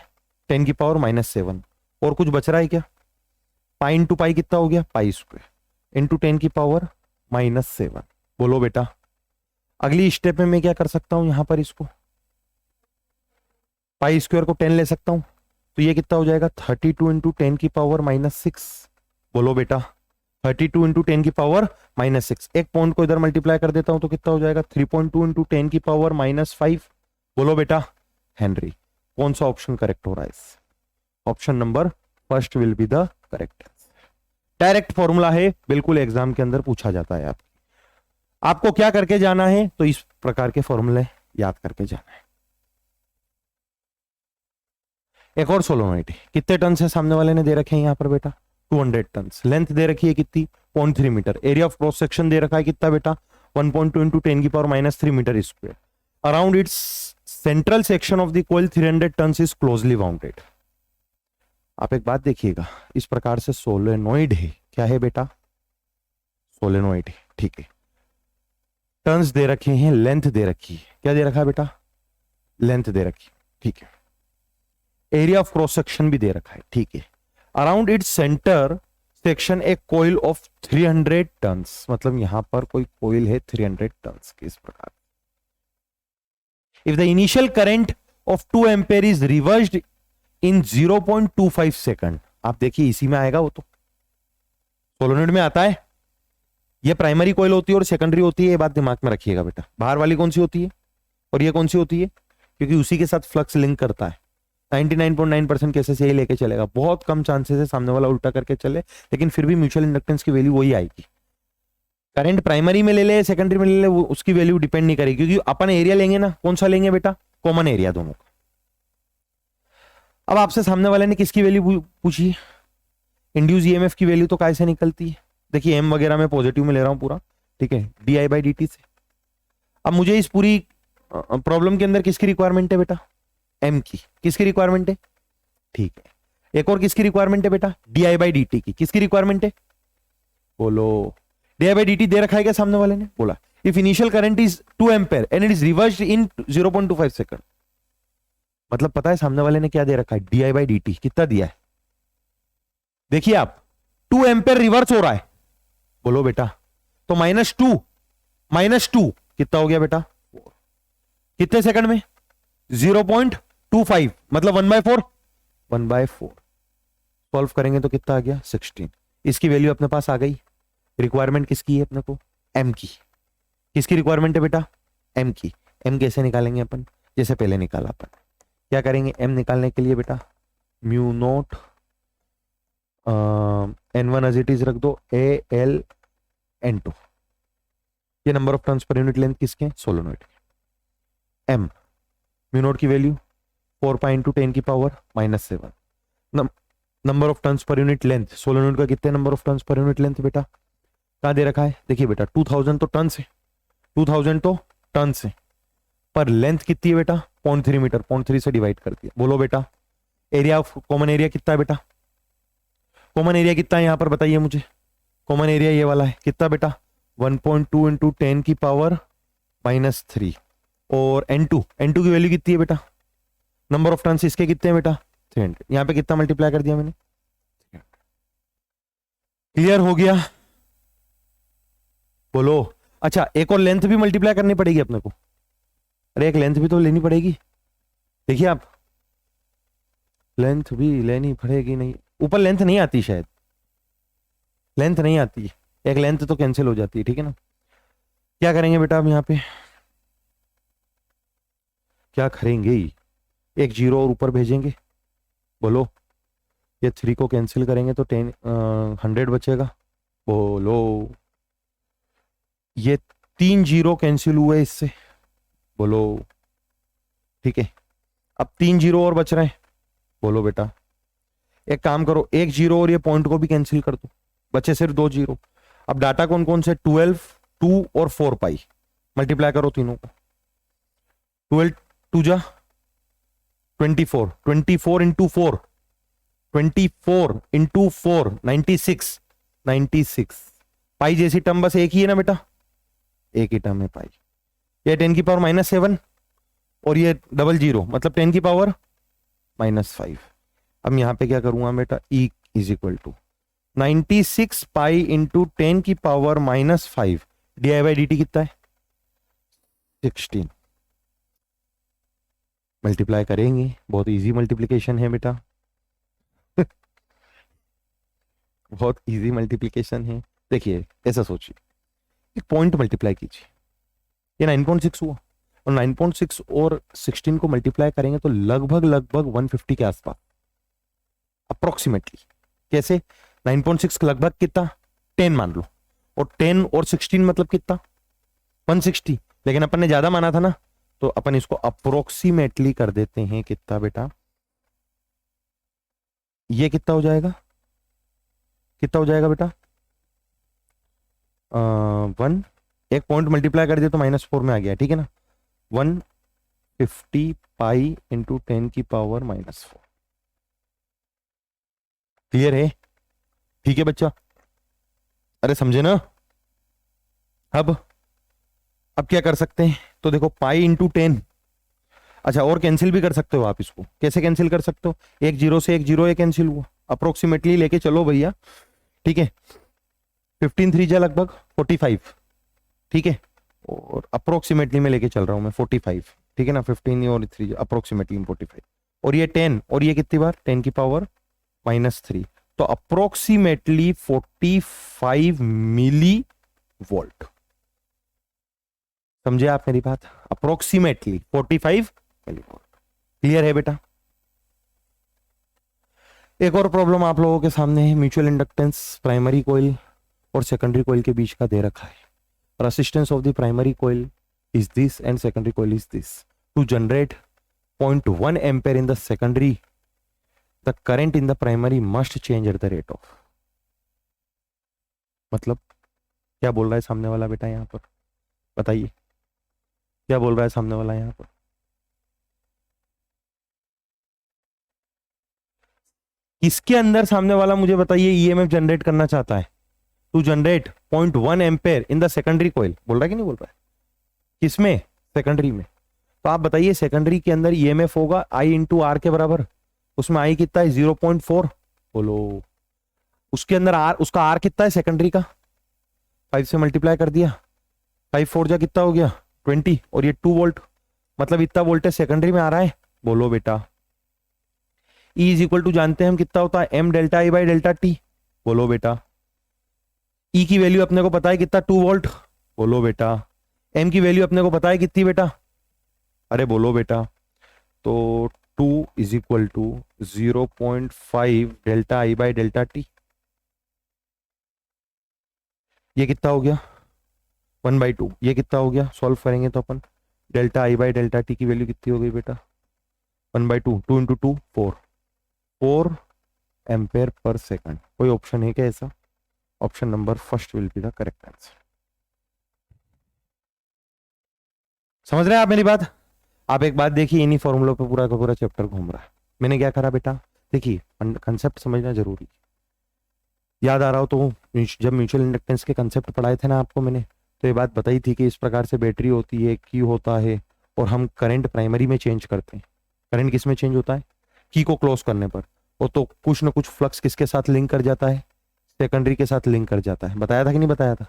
10⁻⁻⁷ और कुछ बच रहा है क्या? पाई इंटू पाई कितना हो गया पाई स्क्वायर इंटू 10⁻⁻⁷। बोलो बेटा अगली स्टेप में मैं क्या कर सकता हूं यहां पर इसको पाई स्क्वायर को 10 ले सकता हूं तो ये कितना हो जाएगा 32 इंटू 10⁻⁻�6। बोलो बेटा 32 इंटू 10⁻⁻�6। एक पॉइंट को इधर मल्टीप्लाई कर देता हूं तो कितना हो जाएगा 3.2 इंटू 10⁻⁻5। बोलो बेटा हेनरी कौन सा ऑप्शन करेक्ट हो रहा है? Option number first will be the correct. Direct formula है, बिल्कुल एग्जाम के अंदर पूछा जाता है। आपको क्या करके जाना है तो इस प्रकार के फॉर्मूले याद करके जाना है। एक और सोलोनोइड कितने टन से सामने वाले ने दे रखे हैं यहां पर बेटा 200 टन। लेंथ दे रखी है कितनी 0.3 metre. Area of cross section दे रखा है कितना बेटा 1.2 into 10⁻³ metre square. Around its central section of the coil 300 turn is closely bounded. आप एक बात देखिएगा इस प्रकार से सोलेनोइड है, क्या है बेटा सोलेनोइड है, ठीक है। टर्न्स दे रखे हैं, लेंथ दे रखी है, क्या दे रखा है बेटा लेंथ दे रखी, ठीक है। एरिया ऑफ क्रॉस सेक्शन भी दे रखा है, ठीक है। Around its centre section a coil of 300 turns, मतलब यहां पर कोई कोयल है 300 टन्स के इस प्रकार। If the initial current of 2 ampere is reversed in 0.25 second, आप देखिए इसी में आएगा, वो तो सोलोनोइड में आता है। ये प्राइमरी कोयल होती है और सेकेंडरी होती है, ये बात दिमाग में रखिएगा बेटा। बाहर वाली कौन सी होती है और ये कौन सी होती है, क्योंकि उसी के साथ फ्लक्स लिंक करता है। 99.9% केसेस यही लेके चलेगा, बहुत कम चांसेस है सामने वाला उल्टा करके चले, लेकिन फिर भी म्यूचुअल इंडक्टेंस की वैल्यू वही आएगी। करंट प्राइमरी में ले ले सेकेंडरी में ले ले, उसकी वैल्यू डिपेंड नहीं करेगी, क्योंकि अपन एरिया लेंगे ना, कौन सा लेंगे बेटा कॉमन एरिया दोनों का। अब आपसे सामने वाले ने किसकी वैल्यू पूछी है, इंड्यूस ईएमएफ की वैल्यू तो काय से निकलती है, देखिए एम वगैरह मैं पॉजिटिव में ले रहा हूं पूरा, ठीक है, di/dt से। अब मुझे इस पूरी प्रॉब्लम के अंदर किसकी रिक्वायरमेंट है बेटा एम की, किसकी रिक्वायरमेंट है, ठीक है। एक और किसकी रिक्वायरमेंट है बेटा di/dt की, किसकी रिक्वायरमेंट है बोलो, di/dt दे रखा है क्या सामने वाले ने, बोला if initial current is 2 ampere and it is reversed in 0.25 second, मतलब पता है सामने वाले ने क्या दे रखा है di/dt कितना दिया है, देखिए आप 2 एम्पेयर रिवर्स हो रहा है, बोलो बेटा तो -2 कितना हो गया बेटा कितने सेकंड में 0.25 मतलब 1/4 सॉल्व करेंगे तो कितना आ गया 16। इसकी वैल्यू अपने पास आ गई। रिक्वायरमेंट किसकी है अपने को एम की, किसकी रिक्वायरमेंट है बेटा एम की। एम कैसे निकालेंगे अपन, जैसे पहले निकाला अपन, क्या करेंगे एम निकालने के लिए बेटा mu nought n1 as it is रख दो AL/N2, ये number of turns per unit length किसके सोलोनोइड। m म्यू नोट की value 4 pi into 10⁻⁻7। Number of turns per unit length solenoid का कितने number of turns per unit length बेटा कहां दे रखा है, देखिए बेटा 2000 तो टर्न्स है, 2000 तो टर्न्स है, पर लेंथ कितनी है बेटा 0.3 मीटर, 0.3 से डिवाइड कर दिया। बोलो बेटा एरिया ऑफ कॉमन एरिया कितना है बेटा, कॉमन एरिया कितना है यहां पर बताइए मुझे, कॉमन एरिया ये वाला है कितना बेटा 1.2 इंटू 10⁻³ और n2 की वैल्यू कितनी है बेटा, नंबर ऑफ टर्न्स इसके कितने हैं बेटा 300, यहां पे कितना मल्टीप्लाई कर दिया मैंने, क्लियर हो गया बोलो। अच्छा एक और लेंथ भी मल्टीप्लाई करनी पड़ेगी अपने को, अरे एक लेंथ भी तो लेनी पड़ेगी, देखिए आप लेंथ भी लेनी पड़ेगी, नहीं ऊपर लेंथ नहीं आती, शायद लेंथ नहीं आती, एक लेंथ तो कैंसिल हो जाती है, ठीक है ना। क्या करेंगे बेटा अब यहाँ पे क्या करेंगे, एक 0 और ऊपर भेजेंगे, बोलो ये 3 को कैंसिल करेंगे तो 100 बचेगा, बोलो ये 3 0 कैंसिल हुए इससे, बोलो ठीक है। अब 3 0 और बच रहे हैं, बोलो बेटा एक काम करो, एक 0 और ये पॉइंट को भी कैंसिल कर दो, बचे सिर्फ 2 0। अब डाटा कौन कौन से 12, 2 और 4 पाई, मल्टीप्लाई करो तीनों को, 12 2 जा 24, 24 इंटू 4, 24 इंटू 4 96 पाई जैसी टर्म बस एक ही है ना बेटा, एक ही टर्म है पाई, ये 10⁻⁻7 और ये 00 मतलब 10⁻⁻⁷ -5। अब यहाँ पे क्या करूंगा बेटा, E is equal to 96 pi into 10⁻⁻5 di/dt कितना है 16। मल्टीप्लाई करेंगे, बहुत इजी मल्टीप्लिकेशन है बेटा बहुत इजी मल्टीप्लिकेशन है। देखिए ऐसा सोचिए, एक पॉइंट मल्टीप्लाई कीजिए, ये 9.6 हुआ, और 9.6 और 16 को मल्टीप्लाई करेंगे तो लगभग लगभग 150 के आसपास अप्रोक्सीमेटली। कैसे, 9.6 लगभग कितना 10 मान लो, और 10 और 16 मतलब कितना 160, लेकिन अपन ने ज्यादा माना था ना, तो अपन इसको अप्रोक्सीमेटली कर देते हैं कितना बेटा, ये कितना हो जाएगा, कितना हो जाएगा बेटा 1, एक पॉइंट मल्टीप्लाई कर दिया तो -4 में आ गया, ठीक है ना, 150 पाई इंटू 10⁻⁻4। क्लियर है, ठीक है बच्चा, अरे समझे ना। अब क्या कर सकते हैं, तो देखो पाई इंटू 10, अच्छा और कैंसिल भी कर सकते हो आप इसको, कैसे कैंसिल कर सकते हो, एक जीरो से एक जीरो ये कैंसिल हुआ, अप्रोक्सीमेटली लेके चलो भैया, ठीक है, 15 3 जा लगभग 45, ठीक है, और अप्रोक्सीमेटली में लेके चल रहा हूं मैं 45, ठीक है ना, 15 और 3 अप्रोक्सीमेटली 45, और ये 10, और ये कितनी बार 10⁻⁻3, तो अप्रोक्सीमेटली 45 मिली वोल्ट। समझे आप मेरी बात, अप्रोक्सीमेटली 45 मिली वोल्ट। क्लियर है बेटा। एक और प्रॉब्लम आप लोगों के सामने है, म्यूचुअल इंडक्टेंस प्राइमरी कॉइल और सेकेंडरी कॉइल के बीच का दे रखा है। Resistance of the primary coil is this and secondary coil is this. To generate 0.1 ampere in the secondary, the current in the primary must change at the rate of, मतलब क्या बोल रहा है सामने वाला बेटा, यहां पर बताइए क्या बोल रहा है सामने वाला यहां पर। इसके अंदर सामने वाला मुझे बताइए ईएमएफ जनरेट करना चाहता है, to generate 0.1 ampere in the secondary coil, बोल रहा है कि नहीं बोल रहा है, किसमें सेकेंडरी में। तो आप बताइए सेकेंडरी के अंदर ईएमएफ होगा I इंटू आर के बराबर, उसमें I कितना है 0.4, बोलो उसके अंदर R, उसका R कितना है सेकेंडरी का, 5 से मल्टीप्लाई कर दिया, 5 4 जा कितना हो गया 20, और ये 2 वोल्ट, मतलब इतना वोल्टेज सेकेंडरी में आ रहा है। बोलो बेटा E इज इक्वल टू जानते हैं हम कितना होता है M delta I by delta T, बोलो बेटा E की वैल्यू अपने को पता है कितना 2 वोल्ट, बोलो बेटा M की वैल्यू अपने को पता है कितनी बेटा, अरे बोलो बेटा, तो 2 is equal to 0.5 delta I by delta T, ये कितना हो गया 1/2, ये कितना हो गया, सॉल्व करेंगे तो अपन delta I by delta T की वैल्यू कितनी हो गई बेटा 1/2, 2 इंटू 2 4 एम्पेयर पर सेकंड। कोई ऑप्शन है क्या ऐसा, option number first will be the correct answer. समझ रहे हैं आप मेरी बात। आप एक बात देखिए, इन्हीं फॉर्मूलों पे पूरा का पूरा चैप्टर घूम रहा है। मैंने क्या करा बेटा, देखिए कंसेप्ट समझना जरूरी, याद आ रहा हो तो जब म्यूचुअल इंडक्टेंस के कंसेप्ट पढ़ाए थे ना आपको मैंने, तो ये बात बताई थी कि इस प्रकार से बैटरी होती है, की होता है, और हम करंट प्राइमरी में चेंज करते हैं। करंट किस में चेंज होता है, की को क्लोज करने पर, और तो कुछ ना कुछ फ्लक्स किसके साथ लिंक कर जाता है, सेकेंडरी के साथ लिंक कर जाता है। बताया था कि नहीं बताया था।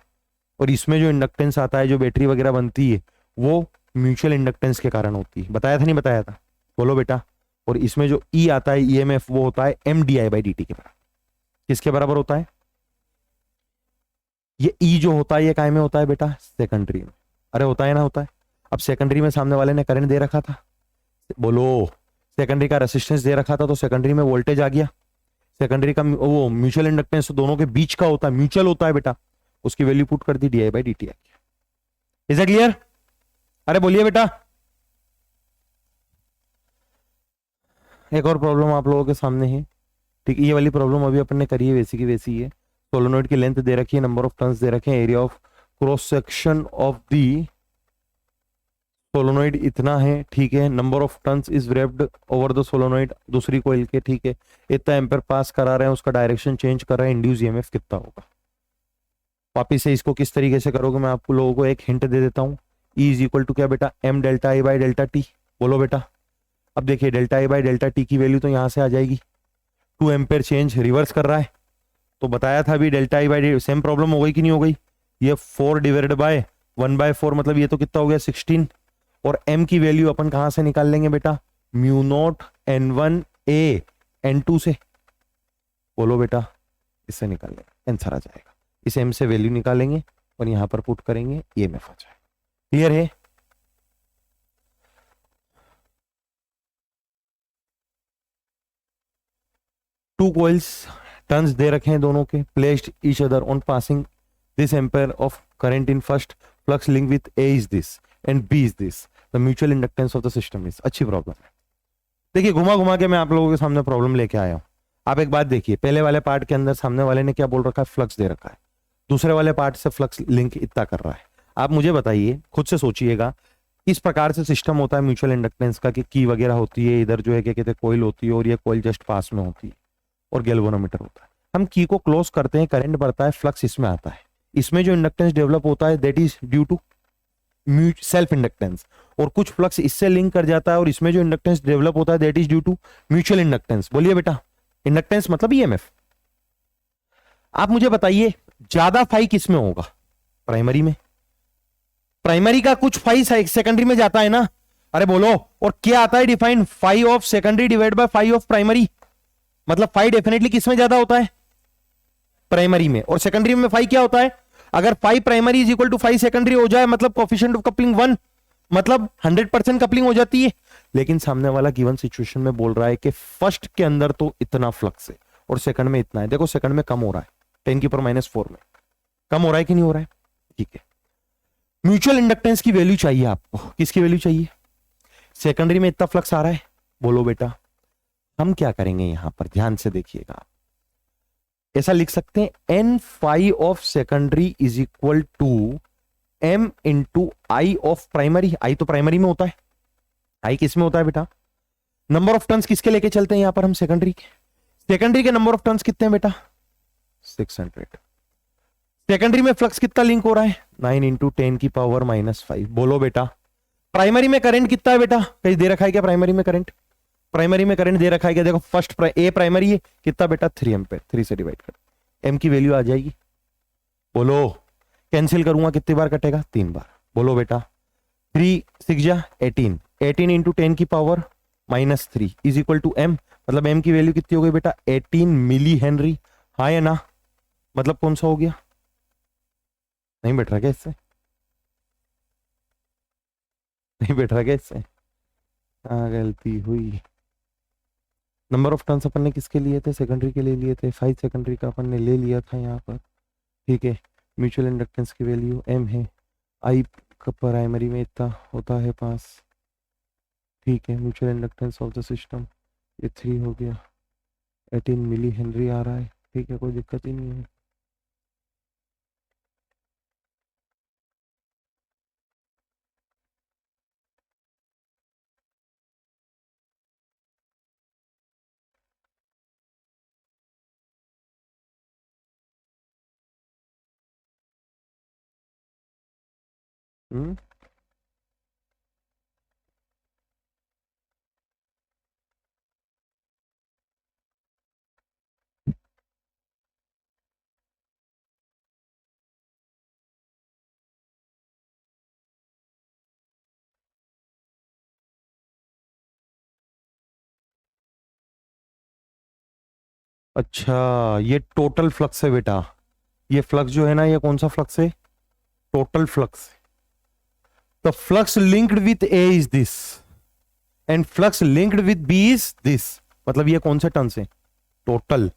और इसमें जो इंडक्टेंस आता है, जो बैटरी वगैरह बनती है, वो म्यूचुअल इंडक्टेंस के कारण होती है। बताया था नहीं बताया था, बोलो बेटा। और इसमें जो ई आता है ईएमएफ, वो होता है MdI/dt के बराबर। किसके बराबर होता है, ये ई जो होता है ये काय में होता है बेटा, सेकेंडरी में। अरे होता है ना, होता है। अब सेकेंडरी में सामने वाले ने करंट दे रखा था, बोलो सेकेंडरी का रेसिस्टेंस दे रखा था, तो सेकेंडरी में वोल्टेज आ गया। सेकेंडरी का वो म्यूचुअल इंडक्टेंस दोनों के बीच का होता है, म्यूचुअल होता है बेटा, उसकी वैल्यू पुट कर दी DI/dt। इज इट क्लियर, अरे बोलिए बेटा। एक और प्रॉब्लम आप लोगों के सामने है, ठीक है, ये वाली प्रॉब्लम अभी अपन ने करी है, वैसी की वैसी ही है। सोलोनॉइड की लेंथ दे रखी है, नंबर ऑफ टर्न्स दे रखे हैं, area of cross section of the solenoid इतना है, ठीक है, number of turns is raped over the solenoid दूसरी कोइल के, ठीक है, इतना एम्पेयर पास करा रहे हैं, उसका डायरेक्शन चेंज कर रहे हैं, इंड्यूस ईएमएफ कितना होगा। वापिस से इसको किस तरीके से करोगे, मैं आपको लोगों को एक हिंट दे देता हूं। E इज इक्वल टू क्या बेटा, M delta I by delta T, बोलो बेटा। अब देखिए delta A by delta T की वैल्यू तो यहां से आ जाएगी, 2 एम्पेयर चेंज रिवर्स कर रहा है, तो बताया था अभी delta E by same problem हो गई कि नहीं हो गई, ये 4 डिवाइडेड बाय 1/4 मतलब ये तो कितना हो गया 16, और m की वैल्यू अपन कहां से निकाल लेंगे बेटा, mu nought n1 a n2 से, बोलो बेटा, इससे निकाल लेंगे आंसर आ जाएगा, इस m से वैल्यू निकालेंगे और यहां पर पुट करेंगे, EMF आ जाएगा। क्लियर है? टू कॉइल्स टर्न्स दे रखे हैं दोनों के, placed each other on passing this ampere of current in first, flux link with A is this and B is this, the mutual inductance of the system is. अच्छी प्रॉब्लम है। देखिए घुमा घुमा के मैं आप लोगों के सामने प्रॉब्लम लेके आया हूं। आप एक बात देखिए, पहले वाले पार्ट के अंदर सामने वाले ने क्या बोल रखा है, फ्लक्स दे रखा है, दूसरे वाले पार्ट से फ्लक्स लिंक इतना कर रहा है। आप मुझे बताइए, खुद से सोचिएगा, इस प्रकार से सिस्टम होता है म्यूचुअल इंडक्टेंस का कि की वगैरह होती है, इधर जो है क्या कहते हैं कोइल होती है, और ये कोइल जस्ट पास में होती है, और गैल्वेनोमीटर होता है। हम की को क्लोज करते हैं, करंट बढ़ता है, फ्लक्स इसमें आता है, इसमें जो इंडक्टेंस डेवलप होता है that is due to self inductance, और कुछ फ्लक्स इससे लिंक कर जाता है, और इसमें जो इंडक्टेंस डेवलप होता है that is due to mutual inductance. बोलिए बेटा, इंडक्टेंस मतलब EMF। आप मुझे बताइए ज्यादा फाई किस में होगा, प्राइमरी में, प्राइमरी का कुछ फाई सेकेंडरी में जाता है ना, अरे बोलो, और क्या आता है defined, phi of secondary divide by phi of primary, मतलब फाई डेफिनेटली किस में ज्यादा होता है, प्राइमरी में, और सेकेंडरी में फाई क्या होता है, अगर phi primary is equal to phi secondary हो जाए मतलब कोफिशिएंट ऑफ कपलिंग 1, मतलब 100% कपलिंग हो जाती है। लेकिन सामने वाला गिवन सिचुएशन में बोल रहा है कि फर्स्ट के अंदर तो इतना फ्लक्स है और सेकंड में इतना है, देखो सेकंड में कम हो रहा है, 10⁻⁴ में कम हो रहा है कि नहीं हो रहा है, ठीक है। म्यूचुअल इंडक्टेंस की वैल्यू चाहिए आपको, किसकी वैल्यू चाहिए, सेकेंडरी में इतना फ्लक्स आ रहा है, बोलो बेटा, हम क्या करेंगे यहां पर ध्यान से देखिएगा, ऐसा लिख सकते हैं n phi of secondary is equal to m into I of primary, I तो प्राइमरी में होता है, आई किस में होता है बेटा, नंबर ऑफ टर्न्स किसके लेके चलते हैं यहां पर हम, सेकेंडरी के, सेकेंडरी के नंबर ऑफ टर्न्स कितने हैं बेटा 600, सेकेंडरी में फ्लक्स कितना लिंक हो रहा है 9 × 10⁻⁵, बोलो बेटा प्राइमरी में करंट कितना है बेटा, कहीं दे रखा है क्या प्राइमरी में करंट, प्राइमरी में करंट दे रखा है क्या, देखो फर्स्ट ए प्राइमरी है कितना बेटा 3 एम्पेयर, 3 से डिवाइड कर m की वैल्यू आ जाएगी, बोलो कैंसिल करूंगा कितनी बार कटेगा 3 बार, बोलो बेटा 3 6 जा 18, 18 × 10⁻³ इज इक्वल टू m, मतलब m की वैल्यू कितनी हो गई बेटा 18 मिली हेनरी, हाँ या ना, मतलब कौन सा हो गया, नहीं बैठ रहा क्या इससे, नहीं बैठ रहा क्या इससे, गलती हुई, नंबर ऑफ टर्न्स अपन ने किसके लिए थे, सेकेंडरी के लिए लिए थे, 5 सेकेंडरी का अपन ने ले लिया था यहाँ पर, ठीक है। म्यूचुअल इंडक्टेंस की वैल्यू m है, आई का प्राइमरी में इतना होता है 5, ठीक है। Mutual inductance of the system ये 3 हो गया, 18 मिली हेनरी आ रहा है, ठीक है, कोई दिक्कत ही नहीं है। हम्म, अच्छा ये टोटल फ्लक्स है बेटा, ये फ्लक्स जो है ना ये कौन सा फ्लक्स है, total flux, the flux linked with A is this and flux linked with B is this, मतलब ये कौन से टर्न से, टोटल,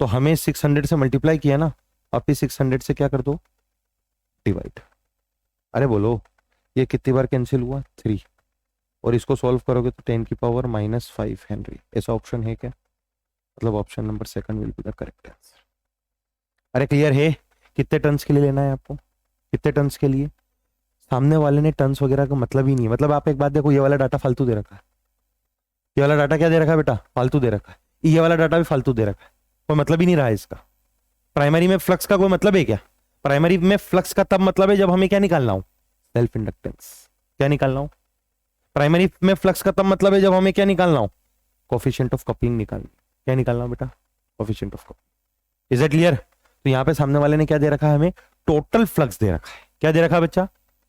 तो हमें 600 से मल्टीप्लाई किया ना, आप भी 600 से क्या कर दो डिवाइड, अरे बोलो ये कितनी बार कैंसिल हुआ 3, और इसको सॉल्व करोगे तो 10⁻⁵ हेनरी, ऐसा ऑप्शन है क्या, मतलब option number second will be the correct answer. अरे क्लियर है, कितने टर्न्स के लिए लेना है आपको, कितने टर्न्स के लिए, सामने वाले ने टर्न्स वगैरह का मतलब ही नहीं है, मतलब आप एक बात देखो, ये वाला डाटा फालतू दे रखा है, ये वाला डाटा क्या दे रखा है बेटा, फालतू दे रखा है, ये वाला डाटा भी फालतू दे रखा है, कोई मतलब ही नहीं रहा है इसका। प्राइमरी में फ्लक्स का कोई मतलब है क्या, प्राइमरी में फ्लक्स का तब मतलब है जब हमें क्या निकालना हो, सेल्फ इंडक्टेंस, क्या निकालना हो, प्राइमरी में फ्लक्स का तब मतलब है जब हमें क्या निकालना हो, कोफिशिएंट ऑफ कपलिंग निकालनी। क्या निकालना बेटा, coefficient of coupling. Is it clear? तो यहां पे सामने वाले ने क्या दे रखा है हमें, टोटल फ्लक्स दे रखा है। क्या दे रखा है बच्चा,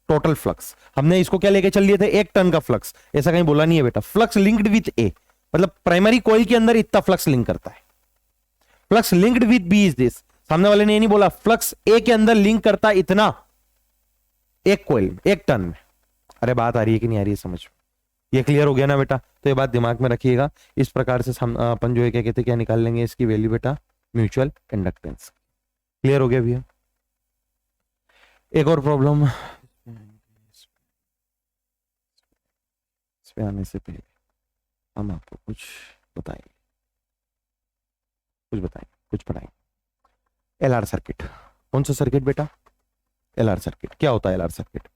टोटल फ्लक्स। हमने इसको क्या लेके चल लिए थे, 1 टन का फ्लक्स, ऐसा कहीं बोला नहीं है बेटा। फ्लक्स लिंक्ड विथ ए, मतलब प्राइमरी कॉइल के अंदर इतना फ्लक्स लिंक करता है। Flux linked with B is this. सामने वाले ने ये नहीं बोला फ्लक्स ए के अंदर लिंक करता इतना, एक कॉइल 1 टन में। अरे बात आ रही है कि नहीं आ रही है समझ में? ये क्लियर हो गया ना बेटा? तो ये बात दिमाग में रखिएगा। इस प्रकार से अपन जो है क्या कहते हैं, क्या निकाल लेंगे इसकी वैल्यू बेटा, म्यूचुअल इंडक्टेंस। क्लियर हो गया भैया? एक और प्रॉब्लम इस पे आने से पहले हम आपको कुछ बताएंगे, कुछ पढ़ाएंगे। LR circuit. कौन सा सर्किट बेटा? LR circuit. क्या होता है एलआर सर्किट?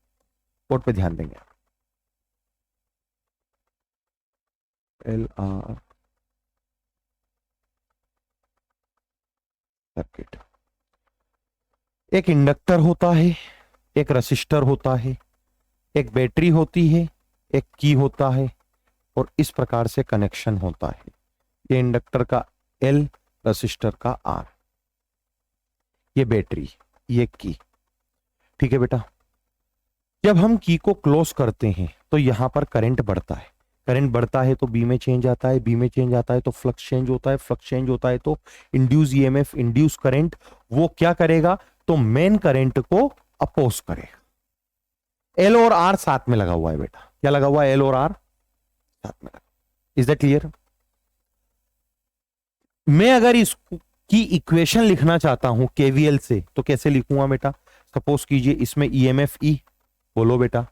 बोर्ड पे ध्यान देंगे। एलआर सर्किट, एक इंडक्टर होता है, एक रेसिस्टर होता है, एक बैटरी होती है, एक की होता है, और इस प्रकार से कनेक्शन होता है। ये इंडक्टर का एल, रेसिस्टर का आर, ये बैटरी, ये की। ठीक है बेटा? जब हम की को क्लोज करते हैं तो यहां पर करंट बढ़ता है। करंट बढ़ता है तो बी में चेंज आता है, बी में चेंज आता है तो फ्लक्स चेंज होता है, फ्लक्स चेंज होता है तो इंड्यूस ईएमएफ, इंड्यूस करंट, वो क्या करेगा, तो मेन करंट को अपोज करेगा। एल और आर साथ में लगा हुआ है बेटा। क्या लगा हुआ है? एल और आर साथ में लगा। Is that clear? मैं अगर इसकी इक्वेशन लिखना चाहता हूं केवीएल से तो कैसे लिखूंगा बेटा? सपोज कीजिए इसमें ईएमएफ ई, बोलो बेटा।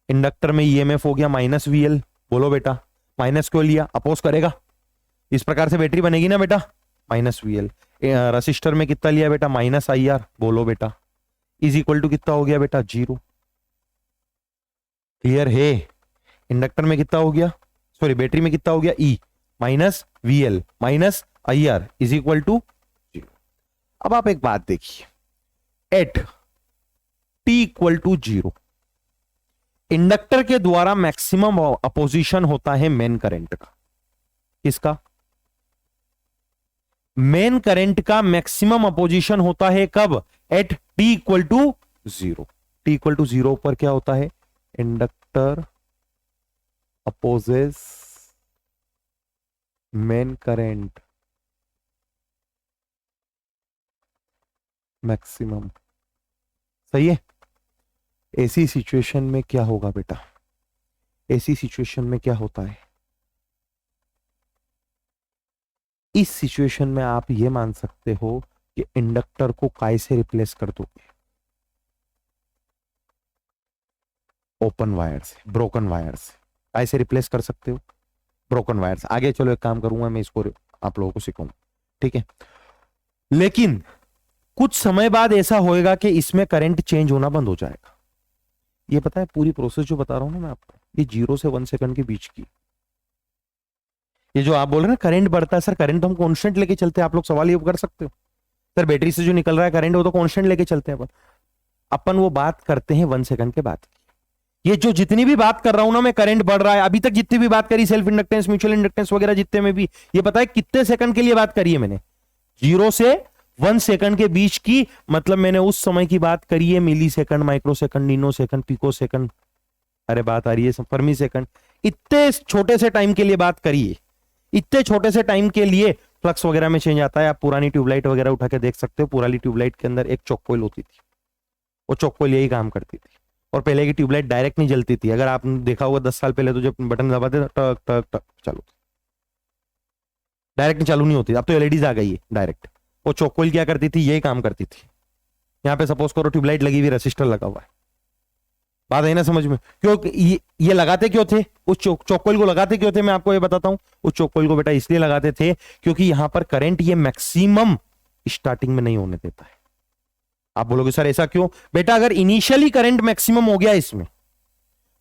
इंडक्टर में ईएमएफ हो गया माइनस वीएल, बोलो बेटा। माइनस क्यों लिया? अपोज करेगा। इस प्रकार से बैटरी बनेगी ना बेटा, माइनस वीएल। रेसिस्टर में कितना लिया बेटा? माइनस आई आर, बोलो बेटा। इज इक्वल टू कितना हो गया बेटा? 0। क्लियर है? इंडक्टर में कितना हो गया, सॉरी बैटरी में कितना हो गया? E minus V L minus I R is equal to 0। अब आप एक बात देखिए, at T equal to 0 inductor के द्वारा मैक्सिमम अपोजिशन होता है मेन करंट का। किसका? मेन करंट का मैक्सिमम अपोजिशन होता है कब? At T equal to 0। T equal to 0 पर क्या होता है? Inductor opposes main current maximum. सही है? ऐसी सिचुएशन में क्या होगा बेटा? ऐसी सिचुएशन में क्या होता है? इस सिचुएशन में आप ये मान सकते हो कि इंडक्टर को काय से रिप्लेस कर दोगे? ओपन वायर से, ब्रोकन वायर से। काय से रिप्लेस कर सकते हो? ब्रोकन वायर से। आगे चलो एक काम करूंगा मैं, इसको आप लोगों को सिखाऊंगा, ठीक है? लेकिन कुछ समय बाद ऐसा होएगा कि इसमें करंट चेंज होना बंद हो जाएगा। ये पता है पूरी प्रोसेस जो बता रहा हूं ना मैं आपको, ये 0 से 1 सेकंड के बीच की। ये जो आप बोल रहे हैं ना करंट बढ़ता है, सर करंट तो हम कांस्टेंट लेके चलते हैं। आप लोग सवाल ये कर सकते हो, सर बैटरी से जो निकल रहा है करंट वो तो कांस्टेंट लेके चलते हैं। अपन वो बात करते हैं 1 सेकंड के बाद। ये जो जितनी भी बात कर रहा हूं ना मैं, करंट बढ़ रहा है, अभी तक जितनी भी बात करी सेल्फ इंडक्टेंस, म्यूचुअल इंडक्टेंस वगैरह जितने में भी, ये पता है कितने सेकंड के लिए बात करी है मैंने? 0 से 1 सेकंड के बीच की। मतलब मैंने उस समय की बात करी है, millisecond, microsecond, nanosecond, picosecond, अरे बात आ रही है फर्मी सेकंड। इतने छोटे से टाइम के लिए बात करी है। इतने छोटे से टाइम के लिए फ्लक्स वगैरह में चेंज आता है। आप पुरानी ट्यूबलाइट वगैरह उठा के देख सकते हो। पुरानी ट्यूबलाइट के अंदर एक चौक कॉइल होती थी, वो चौक कॉइल यही काम करती थी। और पहले की ट्यूबलाइट डायरेक्ट नहीं जलती थी। अगर आपने देखा होगा 10 साल पहले तो जब बटन दबाते टक टक टक चालू, डायरेक्ट चालू नहीं होती। अब तो एलईडीज आ गई है डायरेक्ट। वो चौक कॉइल क्या करती थी? यही काम करती थी। यहाँ पे सपोज करो ट्यूबलाइट लगी हुई, रेसिस्टर लगा हुआ है। बात है ना समझ में? क्यों ये लगाते क्यों थे? उस चौक कॉइल को लगाते क्यों थे? मैं आपको ये बताता हूं। उस चौक कॉइल को बेटा इसलिए लगाते थे क्योंकि यहां पर करंट ये मैक्सिमम स्टार्टिंग में नहीं होने देता है। आप बोलोगे सर ऐसा क्यों? बेटा अगर इनिशियली करंट मैक्सिमम हो गया इसमें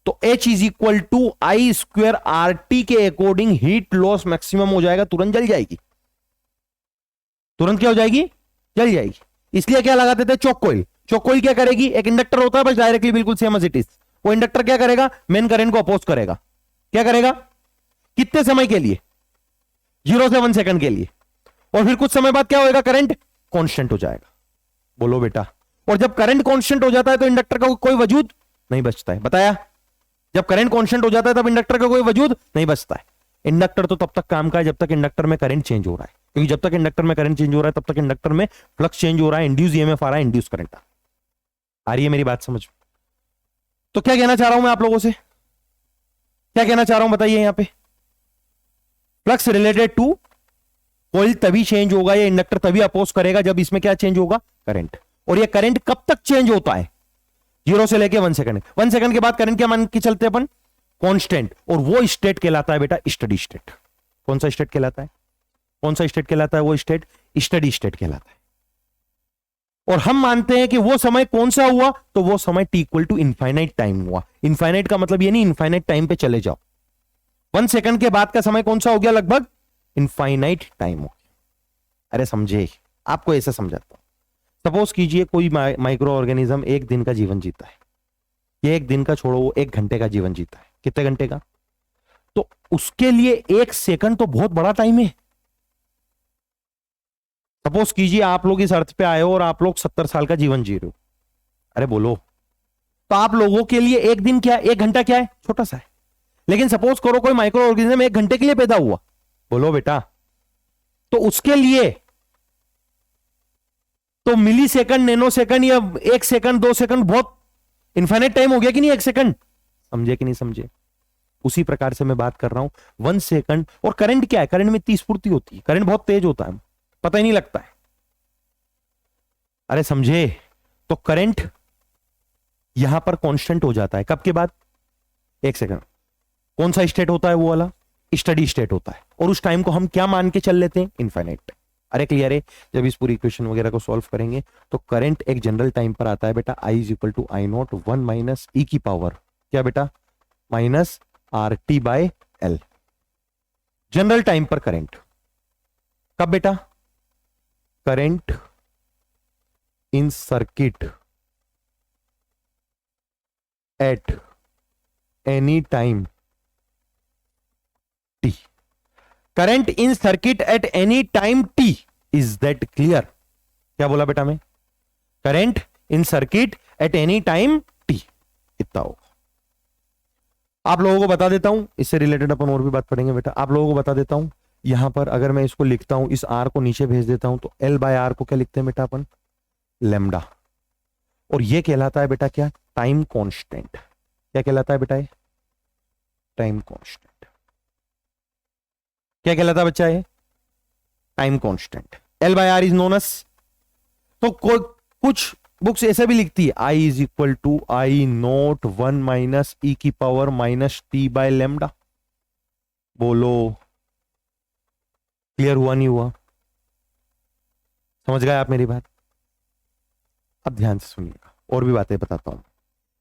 तो H is equal to I square R T के अकॉर्डिंग हीट लॉस मैक्सिमम हो जाएगा, तुरंत जल जाएगी। तुरंत क्या हो जाएगी? जल जाएगी। इसलिए क्या लगाते थे? चौक कॉइल। चौक कॉइल क्या करेगी? एक इंडक्टर होता है बस डायरेक्टली बिल्कुल सेम एज इट इज। वो इंडक्टर क्या करेगा? मेन करंट को अपोज करेगा। क्या करेगा? कितने समय के लिए? 0 से 1 सेकंड के लिए। और फिर कुछ समय बाद क्या होएगा? करंट कांस्टेंट हो जाएगा। बोलो बेटा। और जब करंट कांस्टेंट हो जाता है तो इंडक्टर का कोई वजूद नहीं बचता है। बताया? जब करंट कांस्टेंट हो जाता है तब इंडक्टर का कोई वजूद नहीं बचता है। इंडक्टर तो तब तक काम का है जब तक इंडक्टर में करंट चेंज हो रहा है, क्योंकि जब तक इंडक्टर में करंट चेंज हो रहा है तब तक इंडक्टर में फ्लक्स चेंज हो रहा है, इंड्यूस ईएमएफ आ रहा है, इंड्यूस करंट आ रही है मेरी बात समझ? तो क्या कहना चाह रहा हूं मैं आप लोगों से? क्या कहना चाह रहा हूं बताइए यहां पे? फ्लक्स रिलेटेड टू कॉइल तभी चेंज होगा, या इंडक्टर तभी अपोज करेगा जब इसमें क्या चेंज होगा? करंट। और ये करंट कब तक चेंज होता है? 0 से लेके 1 सेकंड। 1 सेकंड के बाद करंट क्या मान के चलते अपन? कांस्टेंट। और वो स्टेट कहलाता है बेटा स्टडी स्टेट। कौन सा स्टेट कहलाता है? कौन सा स्टेट कहलाता है? वो स्टेट स्टडी स्टेट कहलाता है। और हम मानते हैं कि वो समय कौन सा हुआ? तो वो समय T equal to infinite time हुआ। इनफाइनाइट का मतलब ये नहीं इनफाइनाइट टाइम पे चले जाओ। 1 सेकंड के बाद का समय कौन सा हो गया? लगभग इनफाइनाइट टाइम हो गया। अरे समझे? आपको ऐसा समझाता हूं। सपोज कीजिए कोई माइक्रो ऑर्गेनिज्म 1 दिन का जीवन जीता है। ये 1 दिन का छोड़ो, वो 1 घंटे का जीवन जीता है। कितने घंटे का? तो उसके लिए 1 सेकंड तो बहुत बड़ा टाइम है। सपोज कीजिए आप लोग इस अर्थ पे आए हो और आप लोग 70 साल का जीवन जी रहे हो। अरे बोलो। तो आप लोगों के लिए 1 दिन क्या है? 1 घंटा क्या है? छोटा सा है। लेकिन सपोज करो कोई माइक्रो ऑर्गेनिज्म 1 घंटे के लिए पैदा हुआ। बोलो बेटा। तो उसके लिए तो मिली सेकंड, नैनो सेकंड या 1 सेकंड 2 सेकंड बहुत इन्फाइनाइट टाइम हो गया कि नहीं? 1 सेकंड। समझे कि नहीं समझे? उसी प्रकार से मैं बात कर रहा हूं 1 सेकंड। और करंट क्या है? करंट में इतनी स्फूर्ति होती है, करंट बहुत तेज होता है, पता ही नहीं लगता है। अरे समझे? तो करंट यहां पर कांस्टेंट हो जाता है कब के बाद? 1 सेकंड। कौन सा स्टेट होता है? वो वाला स्टडी स्टेट होता है। और उस टाइम को हम क्या मान के चल लेते हैं? इनफाइनाइट। अरे क्लियर है? जब इस पूरी इक्वेशन वगैरह को सॉल्व करेंगे तो करंट एक जनरल टाइम पर आता है बेटा, I is equal to I naught 1 minus E की पावर क्या बेटा? Minus R T by L. General time पर करंट कब बेटा? Current in circuit at any time T. Current in circuit at any time T. Is that clear? क्या बोला बेटा मैं? Current in circuit at any time T इतना होगा। आप लोगों को बता देता हूं, इससे रिलेटेड अपन और भी बात पढ़ेंगे बेटा। आप लोगों को बता देता हूं, यहां पर अगर मैं इसको लिखता हूं, इस आर को नीचे भेज देता हूं, तो एल बाय आर को क्या लिखते हैं बेटा अपन? लेमडा। और ये कहलाता है बेटा क्या? Time constant. क्या कहलाता है बेटा? ये टाइम कांस्टेंट। क्या कहलाता है बच्चा? ये time constant. L by R is known as, तो कुछ बुक्स ऐसे भी लिखती है I is equal to I naught 1 minus E की power minus T by lambda. बोलो क्लियर हुआ नहीं हुआ? समझ गए आप मेरी बात? अब ध्यान से सुनिएगा, और भी बातें बताता हूं।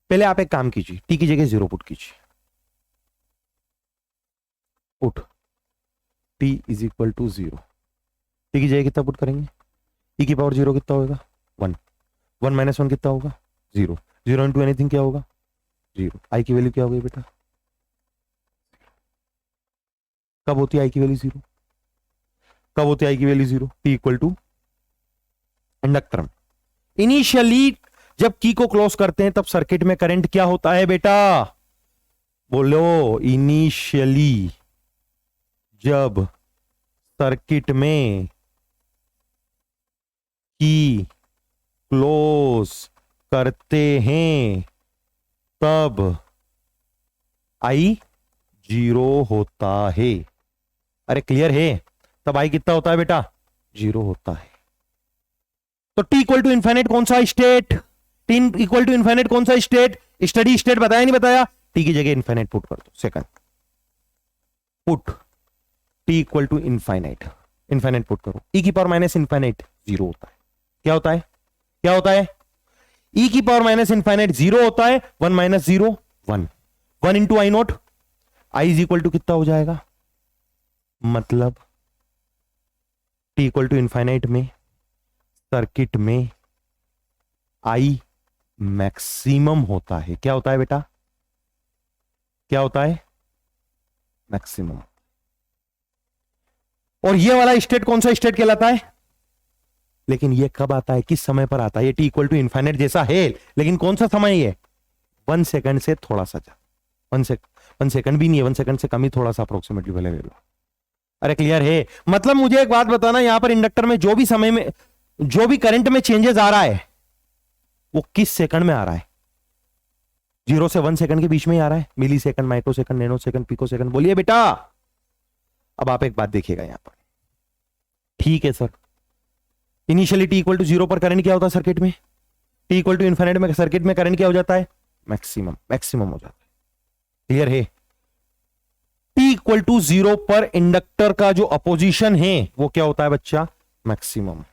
पहले आप एक काम कीजिए, टी की जगह 0 पुट कीजिए। Put T is equal to 0। T की जगह कितना पुट करेंगे? ई की पावर 0 कितना होगा? 1। 1 माइनस 1 कितना होगा? 0। 0 इंटू एनीथिंग क्या होगा? 0। आई की वैल्यू क्या होगी बेटा? कब होती है आई की वैल्यू 0? कब होती है आई की value 0? T equal to inductor में इनिशियली जब की को क्लोज करते हैं तब सर्किट में करंट क्या होता है बेटा? बोलो इनिशियली जब सर्किट में की क्लोज करते हैं तब आई 0 होता है। अरे क्लियर है? तब आई कितना होता है बेटा? 0 होता है। तो टी इक्वल टू इन्फाइनाइट कौन सा state? T equal to infinite कौन सा स्टेट? स्टडी स्टेट बताया नहीं बताया? टी की जगह इन्फाइनाइट पुट कर दो। Second put T equal to infinite, infinite put करो। ई की पावर माइनस इन्फाइनाइट 0 होता है। क्या होता है? क्या होता है? ई की पावर माइनस इन्फाइनाइट 0 होता है। 1 minus 0 1। 1 into I note, I is equal to कितना हो जाएगा? मतलब टी इक्वल टू इन्फाइनाइट में सर्किट में आई मैक्सिमम होता है। क्या होता है बेटा? क्या होता है? मैक्सिमम। और ये वाला स्टेट कौन सा स्टेट कहलाता है? लेकिन ये कब आता है, किस समय पर आता है? ये टी इक्वल टू इन्फाइनाइट जैसा है, लेकिन कौन सा समय है? 1 सेकंड से थोड़ा सा ज्यादा। 1 सेकंड भी नहीं है, 1 सेकंड से कम ही थोड़ा सा अप्रोक्सीमेटली भले ले लो। अरे क्लियर है? मतलब मुझे एक बात बताना, यहां पर इंडक्टर में जो भी समय में, जो भी करंट में चेंजेस आ रहा है वो किस सेकंड में आ रहा है? 0 से 1 सेकंड के बीच में ही आ रहा है। Millisecond, microsecond, nanosecond, picosecond. बोलिए बेटा। अब आप एक बात देखिएगा यहां पर, ठीक है sir, initially T equal to 0 पर करंट क्या होता है सर्किट में? टी इक्वल टू इन्फिनिट में सर्किट में करंट क्या हो जाता है? मैक्सिमम। मैक्सिमम हो जाता है। क्लियर है? टी इक्वल टू 0 पर इंडक्टर का जो अपोजिशन है वो क्या होता है बच्चा? मैक्सिमम।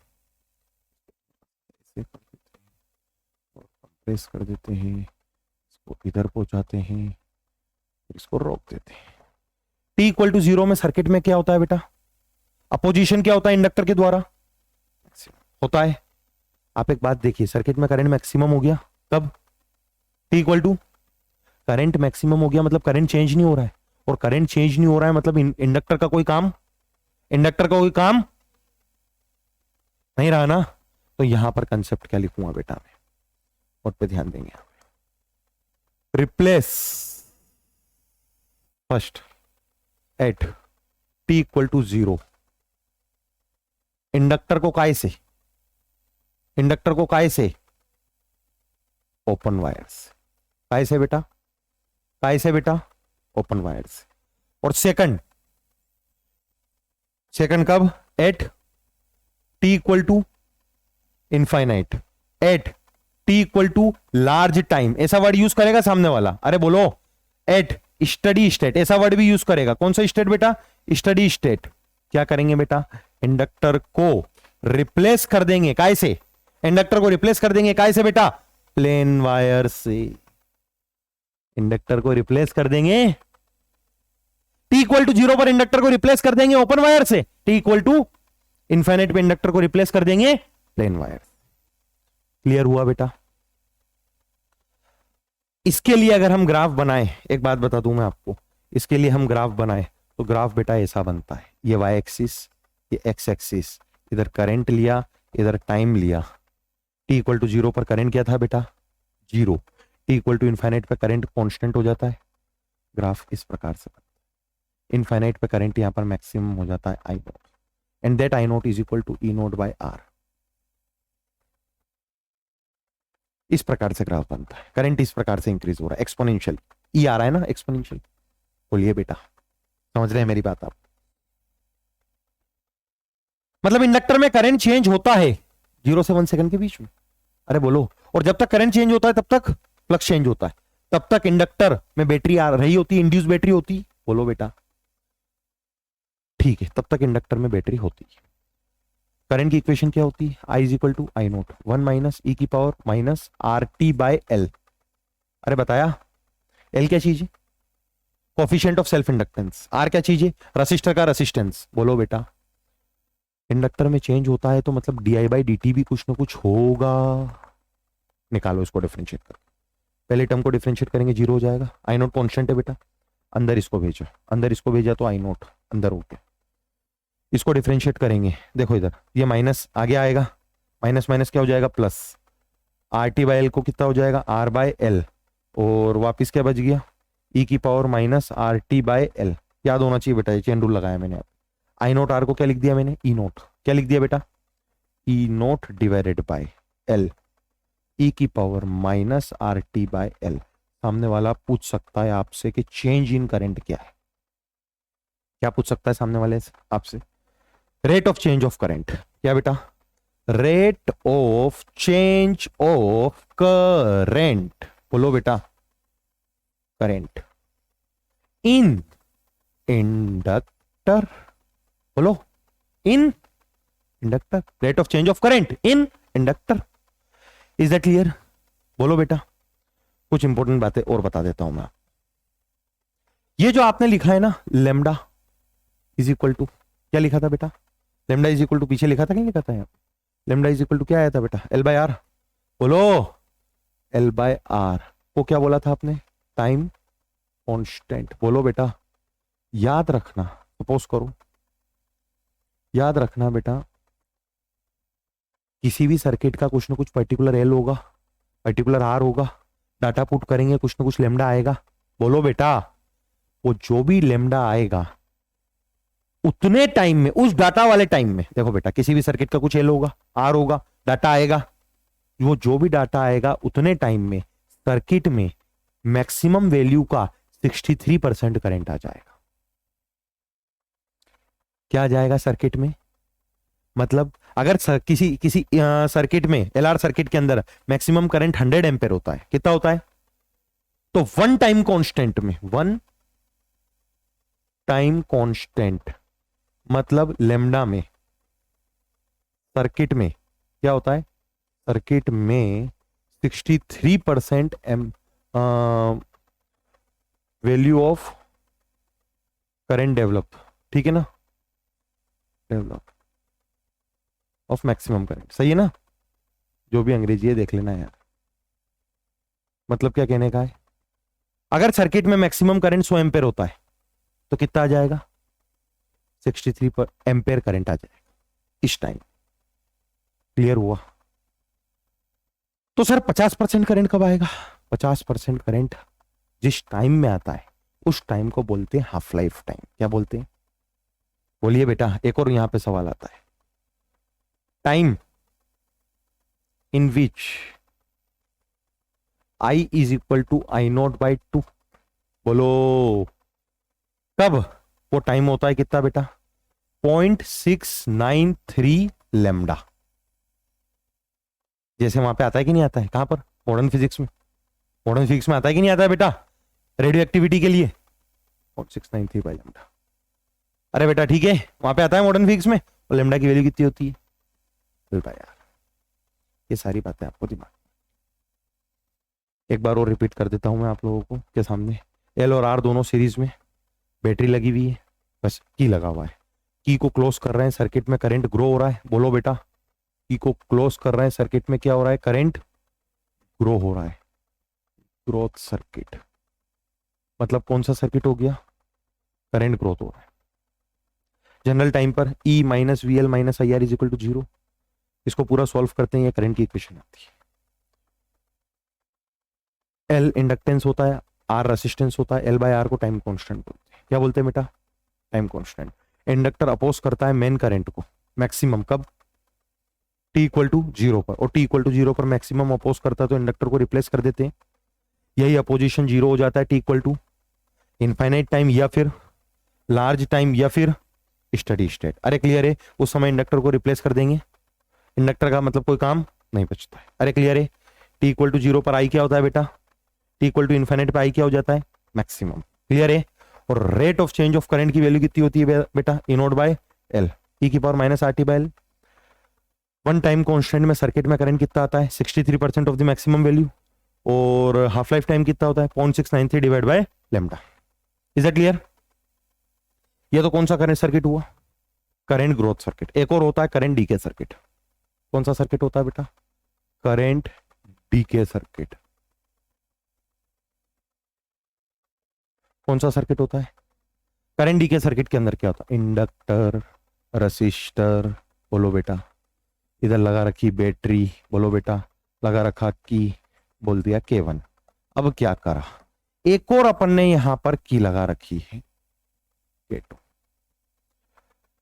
प्रेस कर देते हैं, इसको इधर पहुंचाते हैं, इसको रोक देते हैं। टी इक्वल टू 0 में सर्किट में क्या होता है बेटा? अपोजिशन क्या होता है इंडक्टर के द्वारा? होता है। आप एक बात देखिए, सर्किट में करंट मैक्सिमम हो गया तब T equal to, current maximum हो गया मतलब करंट चेंज नहीं हो रहा है, और करंट चेंज नहीं हो रहा है मतलब इंडक्टर का कोई काम, इंडक्टर का कोई काम नहीं रहा ना। तो यहां पर कंसेप्ट क्या लिखूंगा बेटा मैं, और पे ध्यान देंगे। Replace first at T equal to 0 inductor को काय से, इंडक्टर को काय से? Open wires. काय से बेटा? काय से बेटा? Open wires. और सेकंड, सेकंड कब? At T equal to infinite, at T equal to large time. ऐसा वर्ड यूज करेगा सामने वाला, अरे बोलो। एट स्टडी स्टेट, ऐसा वर्ड भी यूज करेगा। कौन सा स्टेट बेटा? Steady state. क्या करेंगे बेटा? इंडक्टर को रिप्लेस कर देंगे। काय से? इंडक्टर को रिप्लेस कर देंगे काय से बेटा? प्लेन वायर से। इंडक्टर को रिप्लेस कर देंगे, टी इक्वल टू 0 पर इंडक्टर को रिप्लेस कर देंगे ओपन वायर से, टी इक्वल टू इनफाइनाइट पे इंडक्टर को रिप्लेस कर देंगे प्लेन वायर। क्लियर हुआ बेटा? इसके लिए अगर हम ग्राफ बनाए, एक बात बता दूं मैं आपको, इसके लिए हम ग्राफ बनाए तो ग्राफ बेटा ऐसा बनता है। ये वाई एक्सिस, ये एक्स एक्सिस, इधर करंट लिया, इधर टाइम लिया। टी इक्वल टू 0 पर करंट क्या था बेटा? 0। टी इक्वल टू इनफाइनाइट पे करंट कांस्टेंट हो जाता है। ग्राफ इस प्रकार से बनता है। इनफाइनाइट पे करंट यहां पर मैक्सिमम हो जाता है I naught, and that I naught is equal to E naught by R. इस प्रकार से ग्राफ बनता है। करंट इस प्रकार से इंक्रीज हो रहा है, एक्सपोनेंशियल। ई आ रहा है ना, एक्सपोनेंशियल। बोलिए बेटा, समझ रहे हैं मेरी बात आप? मतलब इंडक्टर में करंट चेंज होता है 0 से 1 सेकंड के बीच में। अरे बोलो। और जब तक करंट चेंज होता है तब तक फ्लक्स चेंज होता है, तब तक इंडक्टर में बैटरी आ रही होती है, इंड्यूस बैटरी होती। बोलो बेटा। ठीक है, तब तक इंडक्टर में बैटरी होती है। करंट की इक्वेशन क्या होती है? I is equal to I naught 1 minus E की power minus R T by L. अरे बताया, एल क्या चीज है? Coefficient of self inductance. R क्या चीज है? रसिस्टर का रसिस्टेंस। बोलो बेटा। इंडक्टर में चेंज होता है तो मतलब D I by D T भी कुछ ना कुछ होगा। निकालो इसको, डिफरेंशिएट करो। पहले टर्म को डिफरेंशिएट करेंगे, 0 हो जाएगा। आई नोट कॉन्स्टेंट है बेटा, अंदर इसको भेजो, अंदर इसको भेजा तो आई नोट अंदर हो गया। इसको डिफरेंशिएट करेंगे, देखो इधर ये माइनस आगे आएगा, माइनस माइनस क्या हो जाएगा? Plus. R T by L को कितना हो जाएगा? R by L. और वापिस क्या बच गया? ई की power minus R T by L. याद होना चाहिए बेटा, ये चेन रूल लगाया मैंने। आई नोट आर को क्या लिख दिया मैंने? ई नोट। क्या लिख दिया बेटा? ई note divided by L, E की power minus R T by L. सामने वाला पूछ सकता है आपसे कि चेंज इन करंट क्या है? क्या पूछ सकता है सामने वाले से आपसे? Rate of change of current. क्या बेटा? Rate of change of current. बोलो बेटा। Current in inductor. बोलो, in inductor. Rate of change of current in inductor. Is that clear? बोलो बेटा। कुछ इंपॉर्टेंट बातें और बता देता हूं मैं। ये जो आपने लिखा है ना, लेमडा इज इक्वल टू, क्या लिखा था बेटा? लेमडा इज इक्वल टू, पीछे लिखा था कि नहीं लिखा था? यहाँ लेमडा इज इक्वल टू क्या आया था बेटा? L by R. बोलो, एल बाय आर को क्या बोला था आपने? Time constant. बोलो बेटा, याद रखना, सपोज करो, याद रखना बेटा, किसी भी सर्किट का कुछ ना कुछ पर्टिकुलर एल होगा, पर्टिकुलर आर होगा, डाटा पुट करेंगे कुछ ना कुछ लेमडा आएगा। बोलो बेटा, वो जो भी लेमडा आएगा उतने टाइम में, उस डाटा वाले टाइम में, देखो बेटा किसी भी सर्किट का कुछ एल होगा, आर होगा, डाटा आएगा, वो जो भी डाटा आएगा उतने टाइम में सर्किट में मैक्सिमम वैल्यू का 63% करंट आ जाएगा। क्या आ जाएगा सर्किट में? मतलब अगर किसी किसी सर्किट में, एलआर सर्किट के अंदर मैक्सिमम करंट 100 एम्पेयर होता है, कितना होता है? तो वन टाइम कांस्टेंट में, वन टाइम कांस्टेंट मतलब लेमडा में, सर्किट में क्या होता है? सर्किट में 63% वैल्यू ऑफ करंट डेवलप, ठीक है ना, डेवलप ऑफ मैक्सिमम करंट, सही है ना? जो भी अंग्रेजी है देख लेना यार। मतलब क्या कहने का है, अगर सर्किट में मैक्सिमम करंट 100 एम्पेयर होता है तो कितना आ जाएगा? 63 पर एम्पेयर करंट आ जाएगा इस टाइम। क्लियर हुआ? तो सर 50% करंट कब आएगा? 50% करंट जिस टाइम में आता है उस टाइम को बोलते हैं हाफ लाइफ टाइम। क्या बोलते हैं? बोलिए बेटा। एक और यहां पे सवाल आता है, time in which I is equal to I0/2। बोलो कब? वो टाइम होता है कितना बेटा? 0.693 लेमडा। जैसे वहां पे आता है कि नहीं आता है? कहां पर? मॉडर्न फिजिक्स में। मॉडर्न फिजिक्स में आता है कि नहीं आता है बेटा? रेडियो एक्टिविटी के लिए 0.693 बाई लेमडा। अरे बेटा ठीक है, वहां पे आता है मॉडर्न फिजिक्स में। और लेमडा की वैल्यू कितनी होती है? बेटा यार ये सारी बातें आपको दिमाग, एक बार और रिपीट कर देता हूं मैं आप लोगों को के सामने। एल और आर दोनों सीरीज में, बैटरी लगी हुई है, बस की लगा हुआ है, की को क्लोज कर रहे हैं, सर्किट में करंट ग्रो हो रहा है। बोलो बेटा, की को क्लोज कर रहे हैं, सर्किट में क्या हो रहा है? करंट ग्रो हो रहा है, ग्रोथ सर्किट। मतलब कौन सा सर्किट हो गया? करंट ग्रोथ हो रहा है। जनरल टाइम पर E minus V L minus I R is equal to 0। इसको पूरा सॉल्व करते हैं, ये करंट की इक्वेशन आती है। एल इंडक्टेंस होता है, आर रेसिस्टेंस होता है, एल बाय आर को टाइम कांस्टेंट बोलते हैं। क्या बोलते हैं बेटा? Time constant. इंडक्टर अपोज करता है मेन करंट को, मैक्सिमम कब? टी इक्वल टू 0 पर। और टी इक्वल टू 0 पर मैक्सिमम अपोज करता है तो इंडक्टर को रिप्लेस कर देते हैं। यही अपोजिशन 0 हो जाता है T equal to infinite time या फिर लार्ज टाइम या फिर स्टडी स्टेट। अरे क्लियर है? उस समय इंडक्टर को रिप्लेस कर देंगे, इंडक्टर का मतलब कोई काम नहीं बचता है। अरे क्लियर है? टी इक्वल टू 0 पर आई क्या होता है बेटा? टी इक्वल टू इनफाइनाइट पे आई क्या हो जाता है? मैक्सिमम। क्लियर है? और rate of change of current की वैल्यू कितनी होती है बेटा? ई नोट बाय एल, ई की power minus R T by L. One time constant में सर्किट में करंट कितना आता है? 63% ऑफ द मैक्सिमम वैल्यू। और हाफ लाइफ टाइम कितना होता है? 0.693 divide by lambda. Is that clear? ये तो कौन सा करंट सर्किट हुआ? Current growth circuit. एक और होता है करंट डीके सर्किट। कौन सा सर्किट होता है बेटा? Current decay circuit. कौन सा सर्किट होता है? करंट डीके सर्किट के अंदर क्या होता है? इंडक्टर, रसिस्टर, बोलो बेटा, इधर लगा रखी बैटरी, बोलो बेटा, लगा रखा की, बोल दिया K1। अब क्या करा? एक और अपन ने यहां पर की लगा रखी है K2।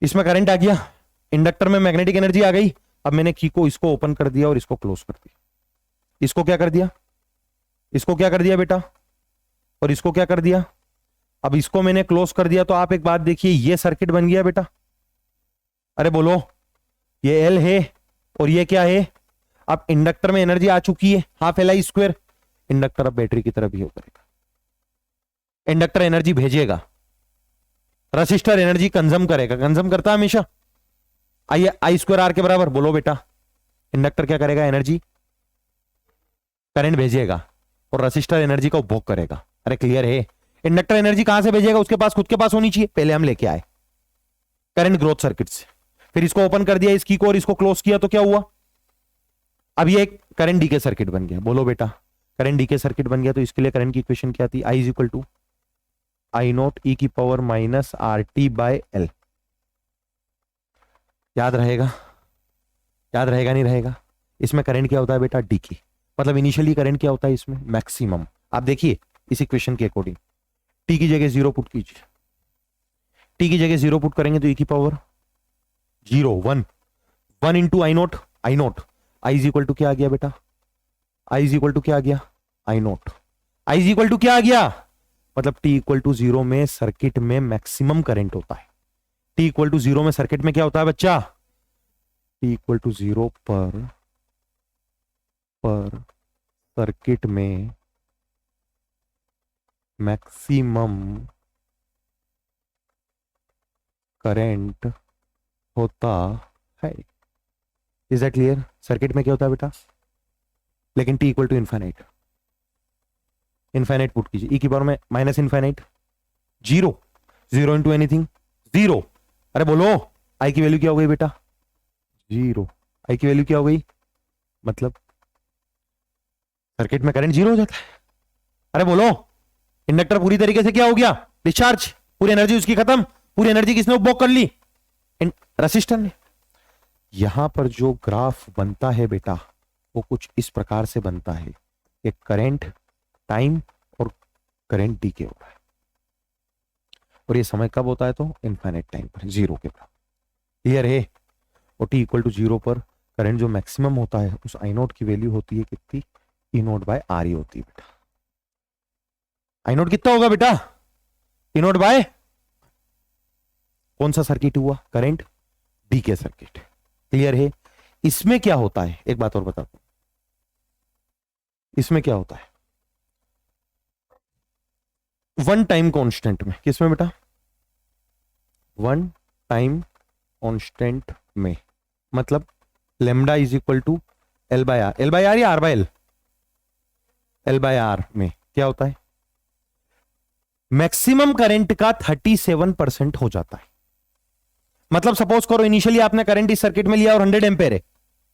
इसमें करंट आ गया, इंडक्टर में मैग्नेटिक एनर्जी आ गई। अब मैंने की को इसको ओपन कर दिया और इसको क्लोज कर दिया। इसको क्या कर दिया? इसको क्या कर दिया बेटा? और इसको क्या कर दिया? अब इसको मैंने क्लोज कर दिया तो आप एक बात देखिए, ये सर्किट बन गया बेटा। अरे बोलो, ये एल है और ये क्या है? अब इंडक्टर में एनर्जी आ चुकी है, half L I square. Inductor अब बैटरी की तरफ बिहेव करेगा, इंडक्टर एनर्जी भेजेगा, रसिस्टर एनर्जी कंज्यूम करेगा। कंज्यूम करता है हमेशा, आइए आई स्क्वायर आर के बराबर। बोलो बेटा, इंडक्टर क्या करेगा? एनर्जी, करंट भेजेगा और रसिस्टर एनर्जी का उपभोग करेगा। अरे क्लियर है? इंडक्टर एनर्जी कहां से भेजेगा? उसके पास, खुद के पास होनी चाहिए। पहले हम लेके आए करंट ग्रोथ सर्किट से, फिर इसको ओपन कर दिया इसकी को और इसको क्लोज किया तो क्या हुआ? अब ये एक करंट डीके सर्किट बन गया। बोलो बेटा, करंट डीके सर्किट बन गया तो इसके लिए करंट की इक्वेशन क्या थी? I is equal to I naught E की power minus R T by L. याद रहेगा? याद रहेगा नहीं रहेगा? इसमें करंट क्या होता है बेटा? डी की, मतलब इनिशियली करंट क्या होता है इसमें? मैक्सिमम। आप देखिए इस इक्वेशन के अकॉर्डिंग टी की जगह 0 पुट कीजिए। टी की जगह 0 पुट करेंगे तो ई की power 0 1 1 into I note. I note I is equal to क्या आ गया बेटा? आई इज इक्वल टू क्या आ गया? I note. I is equal to क्या आ गया? मतलब टी इक्वल टू 0 में सर्किट में मैक्सिमम करंट होता है। टी इक्वल टू 0 में सर्किट में क्या होता है बच्चा? टी इक्वल टू 0 पर सर्किट में मैक्सिमम करंट होता है। Is that clear? सर्किट में क्या होता है बेटा? लेकिन T equal to infinite. Infinite put कीजिए, ई की पावर में माइनस इन्फाइनाइट 0 0 इंटू एनीथिंग 0। अरे बोलो आई की वैल्यू क्या हो गई बेटा? 0। आई की वैल्यू क्या हो गई? मतलब सर्किट में करंट 0 हो जाता है। अरे बोलो इंडक्टर पूरी तरीके से क्या हो गया? डिस्चार्ज। पूरी एनर्जी उसकी खत्म। पूरी एनर्जी किसने उपभोग कर ली? रेसिस्टर ने। यहां पर जो ग्राफ बनता है बेटा वो कुछ इस प्रकार से बनता है, एक करंट टाइम और करंट डी के हो रहा है, और ये समय कब होता है? तो इनफाइनाइट टाइम पर, 0 के बराबर। क्लियर है? और टी इक्वल टू 0 पर करंट जो मैक्सिमम होता है उस आई नोट की वैल्यू होती है कितनी? ई नोट बाय आर ई होती है बेटा। आई नोट कितना होगा बेटा? ई नोट बाय कौन सा सर्किट हुआ? करंट डी के सर्किट। क्लियर है? इसमें क्या होता है एक बात और बताता हूं, इसमें क्या होता है वन टाइम कांस्टेंट में? किसमें बेटा? वन टाइम कांस्टेंट में, मतलब lambda is equal to L by R. L by R या R by L? L by R में क्या होता है? मैक्सिमम करंट का 37% हो जाता है। मतलब सपोज करो इनिशियली आपने करंट इस सर्किट में लिया और 100 एम्पेयर है,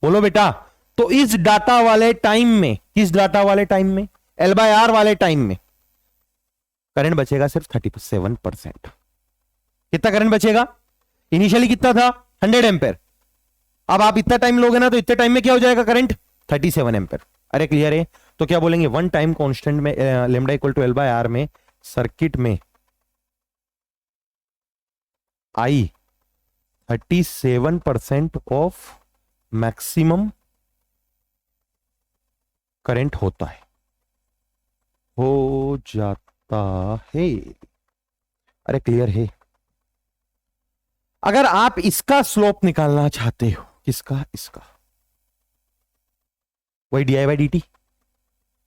बोलो बेटा, तो इस डाटा वाले टाइम में, किस डाटा वाले टाइम में? एल बाय आर वाले टाइम में करंट बचेगा सिर्फ 37%। कितना करंट बचेगा? इनिशियली कितना था? 100 एम्पेयर। अब आप इतना टाइम लोगे ना तो इतने टाइम में क्या हो जाएगा करंट? 37 एम्पेयर। अरे क्लियर है? तो क्या बोलेंगे? वन टाइम कांस्टेंट में lambda equal to L by R में सर्किट में आई 37% ऑफ मैक्सिमम करंट होता है, हो जाता है। अरे क्लियर है? अगर आप इसका स्लोप निकालना चाहते हो, किसका? इसका, वही D I by D T,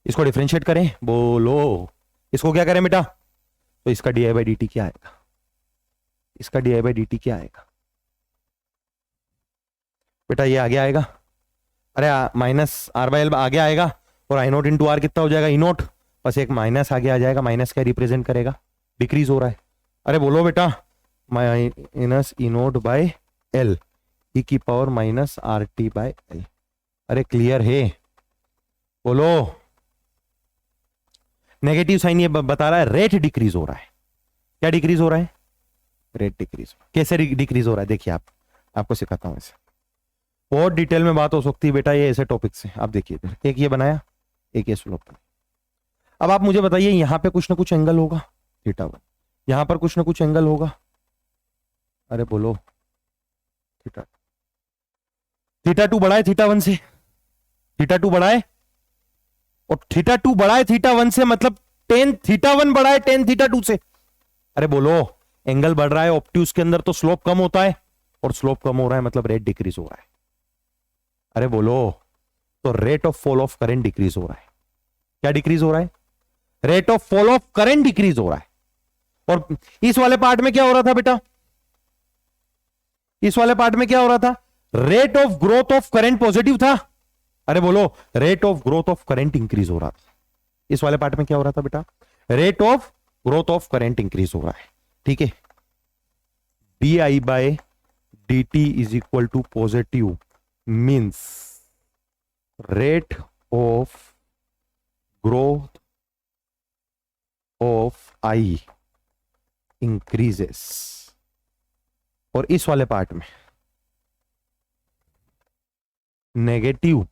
इसको डिफरेंशिएट करें, बोलो इसको क्या करें बेटा? तो इसका D I by D T क्या आएगा? इसका D I by D T क्या आएगा बेटा? ये आगे आएगा। अरे माइनस आर बाई एल आगे आएगा, और आई नोट इंटू आर कितना हो जाएगा? ई नोट, बस एक माइनस आगे आ जाएगा। माइनस क्या रिप्रेजेंट करेगा? डिक्रीज हो रहा है। अरे बोलो बेटा, minus E naught by L E की power minus R T by L. अरे क्लियर है? बोलो। नेगेटिव साइन ये बता रहा है रेट डिक्रीज हो रहा है। क्या डिक्रीज हो रहा है? Rate decrease. कैसे डिक्रीज हो रहा है? देखिए आपको सिखाता हूं इसे, बहुत डिटेल में बात हो सकती है बेटा ये ऐसे टॉपिक से। आप देखिए इधर एक ये बनाया, एक ये स्लोप बनाया। अब आप मुझे बताइए यहां पे कुछ ना कुछ एंगल होगा थीटा वन, यहां पर कुछ ना कुछ एंगल होगा। अरे बोलो थीटा, थीटा टू बड़ा है थीटा वन से, थीटा टू बड़ा है, और थीटा टू बड़ा है थीटा वन से, मतलब टेन थीटा वन बड़ा है टेन थीटा टू से। अरे बोलो एंगल बढ़ रहा है ऑप्ट्यूज के अंदर तो स्लोप कम होता है, और स्लोप कम हो रहा है मतलब रेट डिक्रीज हो रहा है। अरे बोलो, तो rate of fall of current decrease हो रहा है। क्या डिक्रीज हो रहा है? Rate of fall of current decrease हो रहा है। और इस वाले पार्ट में क्या हो रहा था बेटा? इस वाले पार्ट में क्या हो रहा था? Rate of growth of current positive था। अरे बोलो rate of growth of current increase हो रहा था। इस वाले पार्ट में क्या हो रहा था बेटा? Rate of growth of current increase हो रहा है। ठीक है, D I by D T is equal to positive means rate of growth of I increases, और इस वाले पार्ट में नेगेटिव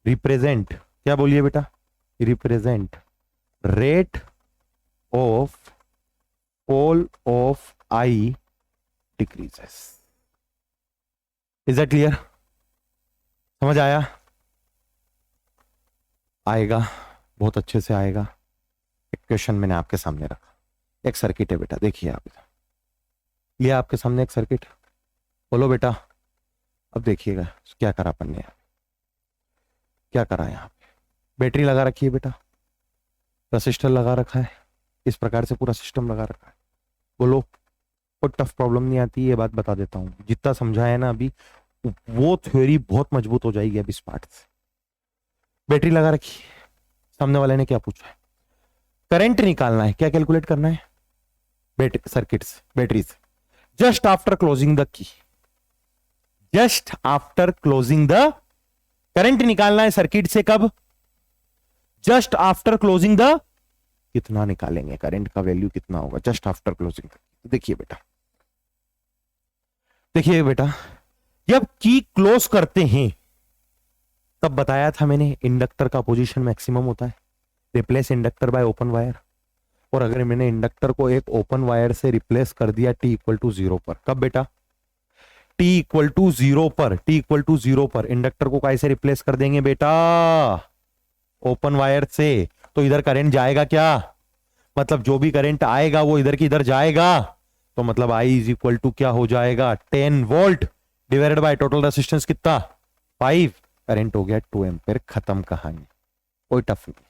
रिप्रेजेंट, क्या बोलिए बेटा, represent rate of fall of I decreases. Is that clear? समझ आया? आएगा, बहुत अच्छे से आएगा। एक क्वेश्चन मैंने आपके सामने रखा, एक सर्किट है बेटा, देखिए आप इधर, लिया आपके सामने एक सर्किट, बोलो बेटा, अब देखिएगा क्या करा अपन ने, क्या करा यहाँ पे, बैटरी लगा रखी है बेटा, रसिस्टर लगा रखा है, इस प्रकार से पूरा सिस्टम लगा रखा है। बोलो, कोई टफ प्रॉब्लम नहीं आती, ये बात बता देता हूँ, जितना समझाया ना अभी वो थ्योरी बहुत मजबूत हो जाएगी अब इस पार्ट से। बैटरी लगा रखी है, सामने वाले ने क्या पूछा है, करंट निकालना है, क्या कैलकुलेट करना है, battery circuits, batteries, just after closing the की, just after closing the, current निकालना है सर्किट से कब, जस्ट आफ्टर क्लोजिंग द, कितना निकालेंगे करंट का वैल्यू कितना होगा जस्ट आफ्टर क्लोजिंग द। देखिए बेटा, देखिए बेटा, जब की क्लोज करते हैं तब बताया था मैंने इंडक्टर का पोजीशन मैक्सिमम होता है, replace inductor bye open wire, और अगर मैंने इंडक्टर को एक ओपन वायर से रिप्लेस कर दिया टी इक्वल टू 0 पर, कब बेटा, टी इक्वल टू 0 पर, टी इक्वल टू 0 पर इंडक्टर को कैसे रिप्लेस कर देंगे बेटा, ओपन वायर से, तो इधर करंट जाएगा क्या, मतलब जो भी करंट आएगा वो इधर की इधर जाएगा, तो मतलब आई इज इक्वल टू क्या हो जाएगा, 10 volt divided by total resistance कितना 5, करंट हो गया 2 एम्पेयर, खत्म कहानी। कोई टफ नहीं,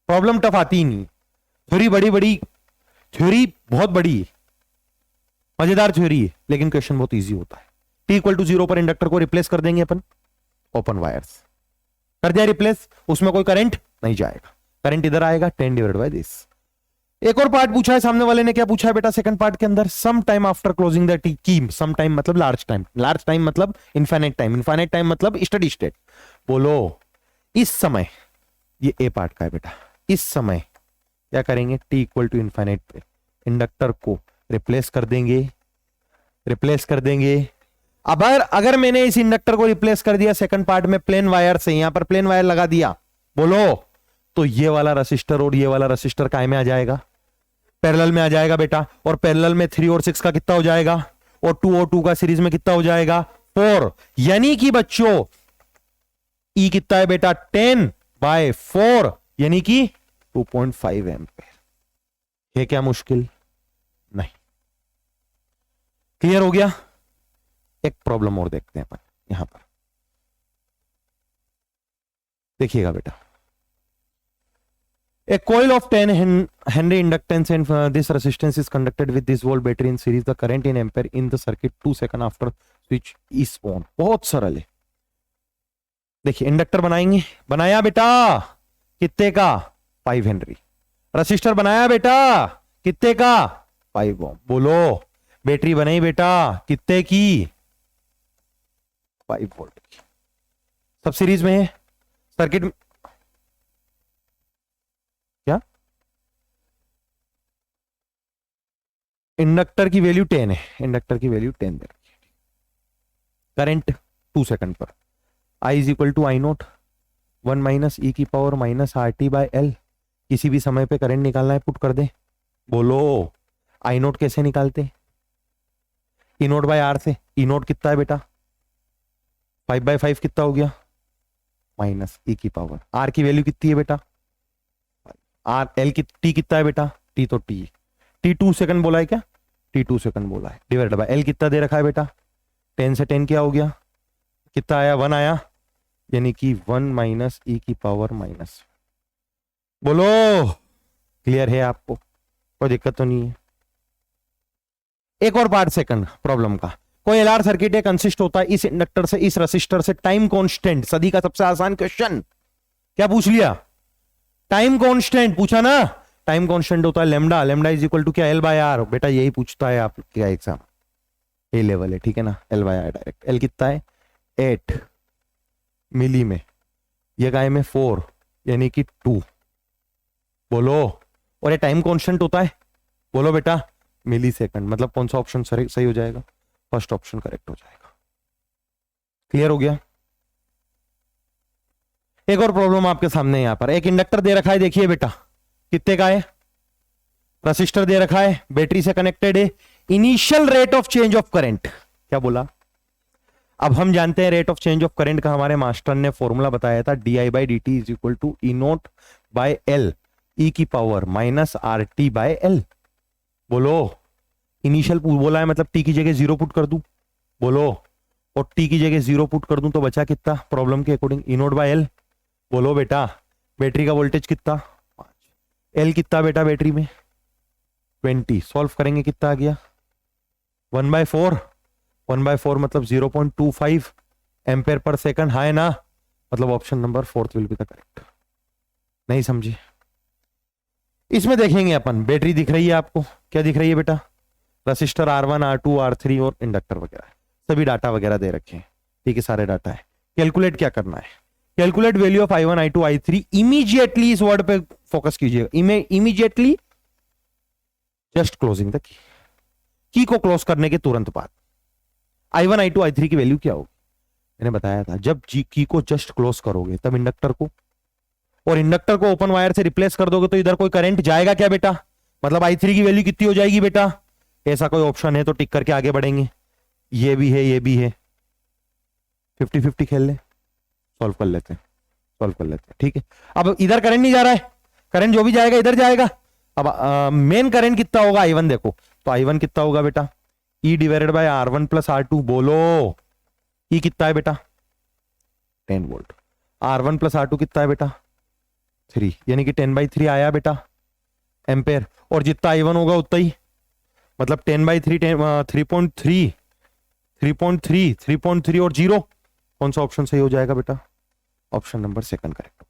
प्रॉब्लम टफ आती ही नहीं, थ्योरी बड़ी बड़ी, थ्योरी बहुत बड़ी है, मजेदार थ्योरी है, लेकिन क्वेश्चन बहुत इजी होता है। टी इक्वल टू 0 पर इंडक्टर को रिप्लेस कर देंगे अपन ओपन वायर्स, कर दिया रिप्लेस, उसमें कोई करंट नहीं जाएगा, करंट इधर आएगा 10 डिवाइडेड बाय दिस। एक और पार्ट पूछा है सामने वाले ने, क्या पूछा है बेटा सेकंड पार्ट के अंदर, some time after closing the key, some time मतलब लार्ज टाइम, लार्ज टाइम मतलब इनफाइनाइट टाइम, इनफाइनाइट टाइम मतलब स्टडी स्टेट। बोलो इस समय, ये ए पार्ट का है बेटा, इस समय क्या करेंगे, टी इक्वल टू इनफाइनाइट पे इंडक्टर को रिप्लेस कर देंगे, रिप्लेस कर देंगे। अब अगर मैंने इस इंडक्टर को रिप्लेस कर दिया सेकंड पार्ट में प्लेन वायर से, यहां पर प्लेन वायर लगा दिया, बोलो तो ये वाला रसिस्टर और ये वाला रसिस्टर काय में आ जाएगा, पैरेलल में आ जाएगा बेटा, और पैरेलल में 3 और 6 का कितना हो जाएगा, और 2 और 2 का सीरीज में कितना हो जाएगा 4, यानी कि बच्चों ई कितना है बेटा 10 बाय 4, यानी कि 2.5 एम्पेयर। है क्या मुश्किल, नहीं, क्लियर हो गया। एक प्रॉब्लम और देखते हैं अपन यहां पर, देखिएगा बेटा, a coil of 10 Henry inductance and this resistance is conducted with this volt battery in series, the current in ampere in the circuit 2 seconds after switch is on। बहुत सरल है, देखिए इंडक्टर बनाएंगे, बनाया बेटा कितने का 5 हेनरी, रसिस्टर बनाया बेटा कितने का 5 ओम, बोलो बैटरी बनाई बेटा कितने की 5 वोल्ट की, सब सीरीज में है, सर्किट क्या, इंडक्टर की वैल्यू 10 है, इंडक्टर की वैल्यू 10 दे रखी है, करंट 2 सेकंड पर, I is equal to I naught 1 minus E की power minus R T by L, किसी भी समय पे करंट निकालना है पुट कर दे, बोलो आई नोट कैसे निकालते, ई नोट बाय आर से, ई नोट कितना है बेटा 5/5 कितना हो गया माइनस ई की पावर, आर की वैल्यू कितनी है बेटा, आर एल की टी कितना है बेटा, टी तो टी 2 सेकंड बोला है क्या, टी 2 सेकंड बोला है, डिवाइडेड बाय एल कितना दे रखा है बेटा 10 से 10 क्या हो गया, कितना आया 1 आया, यानी कि 1 माइनस ई की पावर माइनस, बोलो क्लियर है आपको, कोई दिक्कत तो नहीं है। एक और पार्ट सेकंड प्रॉब्लम का, कोई एलआर सर्किट है कंसिस्ट होता है इस इंडक्टर से इस रसिस्टर से, टाइम कांस्टेंट, सदी का सबसे आसान क्वेश्चन, क्या पूछ लिया टाइम कांस्टेंट पूछा ना, टाइम कांस्टेंट होता है lambda, lambda is equal to क्या एल बाय आर, बेटा यही पूछता है आप क्या एग्जाम, ए लेवल है ठीक है ना, L by R direct, L कितना है 8 मिली में, ये गाय में 4 यानी कि 2, बोलो, और ये टाइम कांस्टेंट होता है, बोलो बेटा मिली सेकंड, मतलब कौन सा ऑप्शन सही हो जाएगा? फर्स्ट ऑप्शन करेक्ट हो जाएगा। क्लियर हो गया? एक और प्रॉब्लम आपके सामने यहां पर, एक इंडक्टर दे रखा है, देखिए बेटा कितने का है, रसिस्टर दे रखा है, बैटरी से कनेक्टेड है, initial rate of change of current, क्या बोला? अब हम जानते हैं rate of change of current का, हमारे मास्टर ने फॉर्मूला बताया था, D by D T is equal to E naught by L E की power minus R T by L. बोलो, इनिशियल बोला है, मतलब टी की जगह 0 पुट कर दूं, बोलो, और टी की जगह 0 पुट कर दूं तो बचा कितना प्रॉब्लम के according? E naught by L. बोलो बेटा, बैटरी का वोल्टेज कितना? 5। एल कितना बेटा बैटरी में? 20। सॉल्व करेंगे कितना आ गया? 1/4। 1/4 मतलब 0.25 एम्पेयर पर सेकंड, है ना? मतलब option number 4 will be the correct. नहीं समझे? इसमें देखेंगे अपन, बैटरी दिख रही है आपको, क्या दिख रही है बेटा? रसिस्टर R1 R2 R3 और इंडक्टर वगैरह, सभी डाटा वगैरह दे रखे हैं, ठीक है, सारे डाटा है। कैलकुलेट क्या करना है? Calculate value of I1 I2 I3 immediately, इस वर्ड पे फोकस कीजिएगा, इमीडिएटली जस्ट क्लोजिंग द की को क्लोज करने के तुरंत बाद I1 I2 I3 की वैल्यू क्या होगी? मैंने बताया था, जब की को जस्ट क्लोज करोगे तब इंडक्टर को, और इंडक्टर को ओपन वायर से रिप्लेस कर दोगे तो इधर कोई करंट जाएगा क्या बेटा? मतलब I3 की वैल्यू कितनी हो जाएगी बेटा? ऐसा कोई ऑप्शन है तो टिक करके आगे बढ़ेंगे, ये भी है ये भी है, 50-50 खेल ले, सॉल्व कर लेते हैं, ठीक है। अब इधर करंट नहीं जा रहा है, करंट जो भी जाएगा इधर जाएगा। अब मेन करंट कितना होगा? I1 देखो, तो I1 कितना होगा बेटा? E divided by R1 plus R2। बोलो, E कितना है बेटा? 10 वोल्ट। R1 प्लस R2 कितना है बेटा? 3, यानी कि 10/3 आया बेटा एम्पेयर, और जितना I1 होगा उतना ही, मतलब 10/3 3.3 3.3 और 0। कौन सा ऑप्शन सही हो जाएगा बेटा? Option number second correct,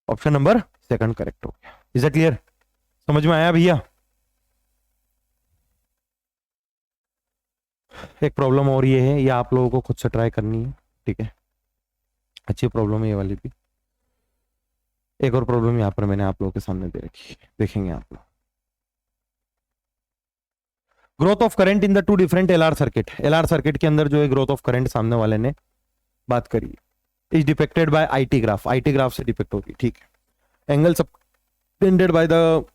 option number second correct हो गया। Is it clear? समझ में आया भैया? एक प्रॉब्लम और ये है, ये आप लोगों को खुद से ट्राई करनी है, ठीक है, अच्छी प्रॉब्लम है ये वाली भी। एक और प्रॉब्लम यहाँ पर मैंने आप लोगों के सामने दे रखी है, देखेंगे आप लोग। Growth of current in the two different LR circuit, LR circuit के अंदर जो है ग्रोथ ऑफ करंट सामने वाले ने बात करी है, is depicted by IT graph, IT graph से डिपेक्ट होगी, ठीक है। Angle subtended by the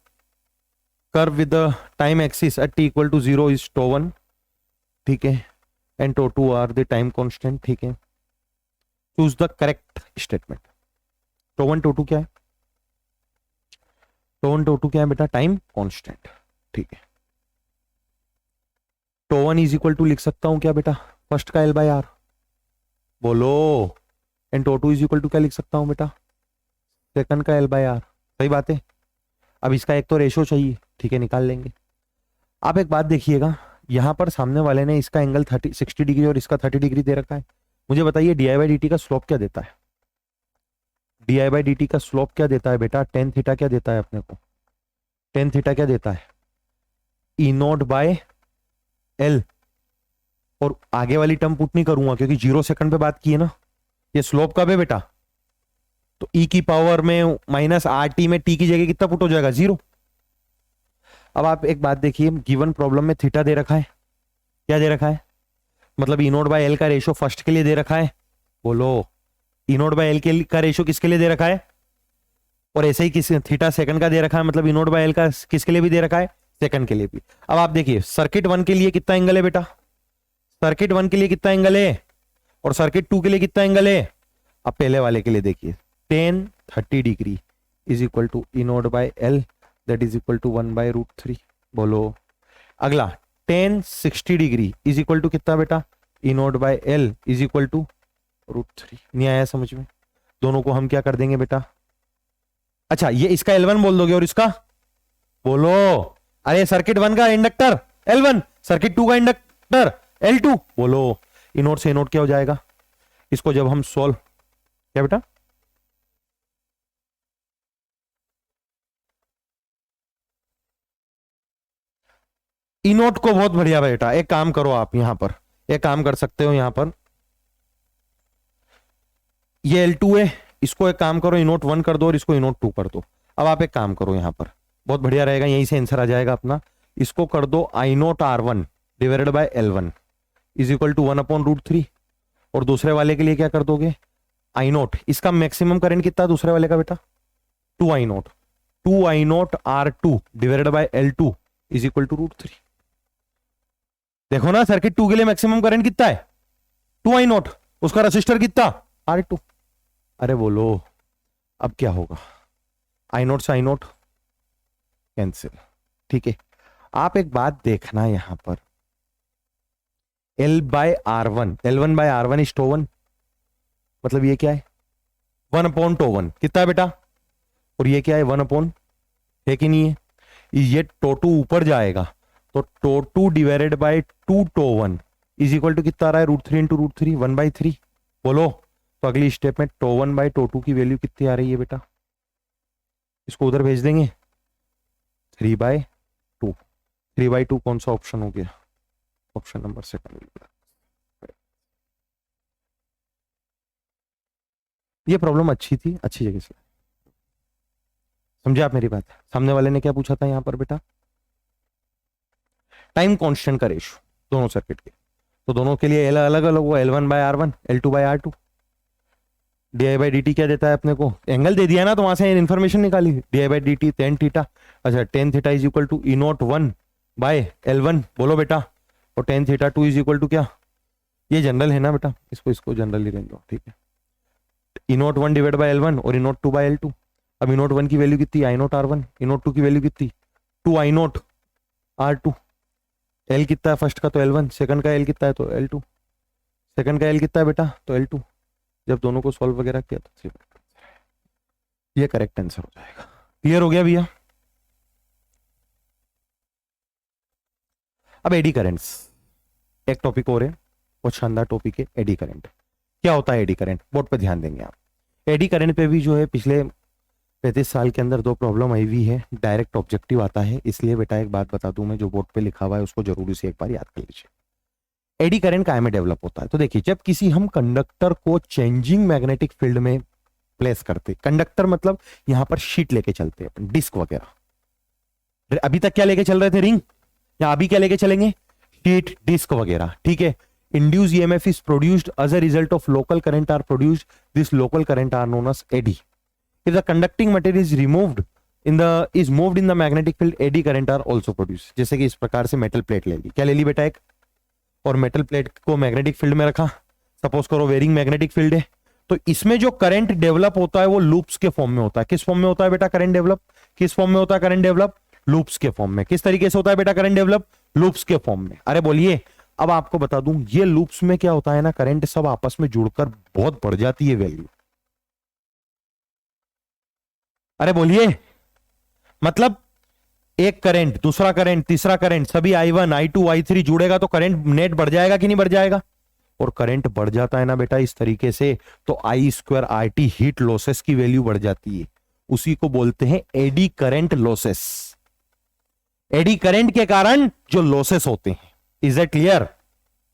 curve with the time axis at t equal to 0 is τ1, ठीक है, and τ2 are the time constant, ठीक है। Choose the correct statement. τ1 τ2 क्या है? τ1 τ2 क्या है बेटा? टाइम कांस्टेंट, ठीक है। τ1 इज इक्वल टू लिख सकता हूं क्या बेटा? फर्स्ट का L/R। बोलो, एंड τ2 इज इक्वल टू क्या लिख सकता हूं बेटा? सेकंड का L/R। सही बात है। अब इसका एक तो रेशो चाहिए, ठीक है, निकाल लेंगे। आप एक बात देखिएगा, यहां पर सामने वाले ने इसका एंगल 60 डिग्री और इसका 30 डिग्री दे रखा है। मुझे बताइए dy/dt का स्लोप क्या देता है? dy/dt का स्लोप क्या देता है बेटा? tan थीटा क्या देता है अपने को? tan थीटा क्या देता है? E0/L। और आगे वाली टर्म पुट नहीं करूंगा क्योंकि 0 सेकंड पे बात की है ना। ये स्लोप कब है बेटा? तो E की पावर में माइनस RT में T की जगह कितना पुट हो जाएगा? 0। अब आप एक बात देखिए, गिवन प्रॉब्लम में थीटा दे रखा है, क्या दे रखा है? मतलब E0/L का रेशो फर्स्ट के लिए दे रखा है। बोलो, E0/L का रेशो किसके लिए दे रखा है? और ऐसे ही किस थीटा सेकंड का दे रखा है, मतलब E0/L का किसके लिए भी दे रखा है? सेकंड के लिए भी। अब आप देखिए, सर्किट 1 के लिए कितना एंगल है बेटा? सर्किट 1 के लिए कितना एंगल है? और सर्किट 2 के लिए कितना एंगल है? अब पहले वाले के लिए देखिए, tan 30 degree is equal to E0/L that is equal to 1/√3। बोलो, अगला tan 60 degree is equal to कितना बेटा? E0/L is equal to √3। नहीं आया समझ में? दोनों को हम क्या कर देंगे बेटा? अच्छा, ये इसका L1 बोल दोगे और इसका बोलो, अरे सर्किट 1 का इंडक्टर L1, सर्किट 2 का इंडक्टर L2। बोलो, E0 से E0 क्या हो जाएगा? इसको जब हम सॉल्व, क्या बेटा? E0 को बहुत बढ़िया बेटा, एक काम करो आप, यहां पर एक काम कर सकते हो, यहां पर ये L2 है, इसको एक काम करो E0 1 कर दो और इसको E0 2 कर दो। अब आप एक काम करो, यहां पर बहुत बढ़िया रहेगा, यहीं से आंसर आ जाएगा अपना। इसको कर दो I naught R1 divided by L1 is equal to 1/√3, और दूसरे वाले के लिए क्या कर दोगे, आई नोट, इसका मैक्सिमम करंट कितना दूसरे वाले का बेटा, 2I0, 2I0 R2 divided by L2 is equal to √3। देखो ना सर्किट 2 के लिए मैक्सिमम करंट कितना है, 2I0, उसका रेसिस्टर कितना R2। अरे बोलो अब क्या होगा, I0 से I0 कैंसिल। ठीक है, आप एक बात देखना यहां पर, L/R1, L1/R1 इज टो1, मतलब ये क्या है 1/टो1 कितना है बेटा, और ये क्या है 1/, है कि नहीं है, ये टो2 ऊपर जाएगा तो टो2 डिवाइडेड बाय 2 टो1 इज इक्वल टू कितना आ रहा है, √3 इंटू √3 1/3। बोलो तो अगली स्टेप में टो1/टो2 की वैल्यू कितनी आ रही है बेटा, इसको उधर भेज देंगे 3/2। 3/2 कौन सा ऑप्शन हो गया, ऑप्शन नंबर सेकंड। ये प्रॉब्लम अच्छी थी, अच्छी जगह से समझे आप मेरी बात। सामने वाले ने क्या पूछा था यहां पर बेटा, टाइम कांस्टेंट का रेशो दोनों सर्किट के, तो दोनों के लिए अलग अलग हुआ, L1/R1 L2/R2। di/dt क्या देता है अपने को, एंगल दे दिया ना, तो वहां से इन्फॉर्मेशन निकाली, di/dt tan थीटा, अच्छा tan theta is equal to E01/L1, बोलो बेटा, और tan theta 2 is equal to क्या, ये जनरल है ना बेटा, इसको जनरल ही रहने दो, ठीक है। E01 डिवाइड बाय L1 और E02/L2। अब E01 की वैल्यू कितनी, I0 R1, E02 की वैल्यू कितनी 2I0 R2। L कितना है फर्स्ट का, तो L1, सेकंड का L कितना है, तो L2, सेकंड का L कितना है बेटा, तो L2। जब दोनों को सॉल्व वगैरह किया तो ये करेक्ट आंसर हो जाएगा। क्लियर हो गया भैया। अब एडी करंट्स, एक टॉपिक और है, बहुत शानदार टॉपिक है एडी करंट। क्या होता है एडी करंट, बोर्ड पे ध्यान देंगे आप। एडी करंट पे भी जो है पिछले 35 साल के अंदर 2 प्रॉब्लम आई हुई है, डायरेक्ट ऑब्जेक्टिव आता है, इसलिए बेटा एक बात बता दूं मैं, जो बोर्ड पे लिखा हुआ है उसको जरूरी से एक बार याद कर लीजिए। एडी करंट काहे में डेवलप होता है, तो देखिए जब किसी हम कंडक्टर को चेंजिंग मैग्नेटिक फील्ड में प्लेस करते, कंडक्टर मतलब यहां पर शीट लेके चलते हैं, डिस्क वगैरह, अभी तक क्या लेके चल रहे थे, रिंग, या अभी क्या लेके चलेंगे, शीट, डिस्क वगैरह, ठीक है। induced EMF is produced as a result of local current are produced. This local current are known as eddy. If the conducting material is removed is moved in the magnetic field, eddy current are also produced. जैसे कि इस प्रकार से मेटल प्लेट ले ली, क्या ले ली बेटा एक, और मेटल प्लेट को मैग्नेटिक फील्ड में रखा, सपोज करो वेरिंग मैग्नेटिक फील्ड है, तो इसमें जो करंट डेवलप होता है वो लूप्स के फॉर्म में होता है। किस फॉर्म में होता है बेटा करंट डेवलप, किस फॉर्म में होता है करंट डेवलप, लूप्स के फॉर्म में। किस तरीके से होता है बेटा करंट डेवलप, लूप्स के फॉर्म में। अरे बोलिए, अब आपको बता दूं, ये लूप्स में क्या होता है ना, करंट सब आपस में जुड़कर बहुत बढ़ जाती है वैल्यू। अरे बोलिए, मतलब एक करंट, दूसरा करंट, तीसरा करंट, सभी I1 I2 I3 जुड़ेगा तो करंट नेट बढ़ जाएगा कि नहीं बढ़ जाएगा, और करंट बढ़ जाता है ना बेटा इस तरीके से, तो I² RT हीट लॉसेस की वैल्यू बढ़ जाती है, उसी को बोलते हैं eddy current losses. Eddy current के कारण जो लॉसेस होते हैं, इज इट क्लियर,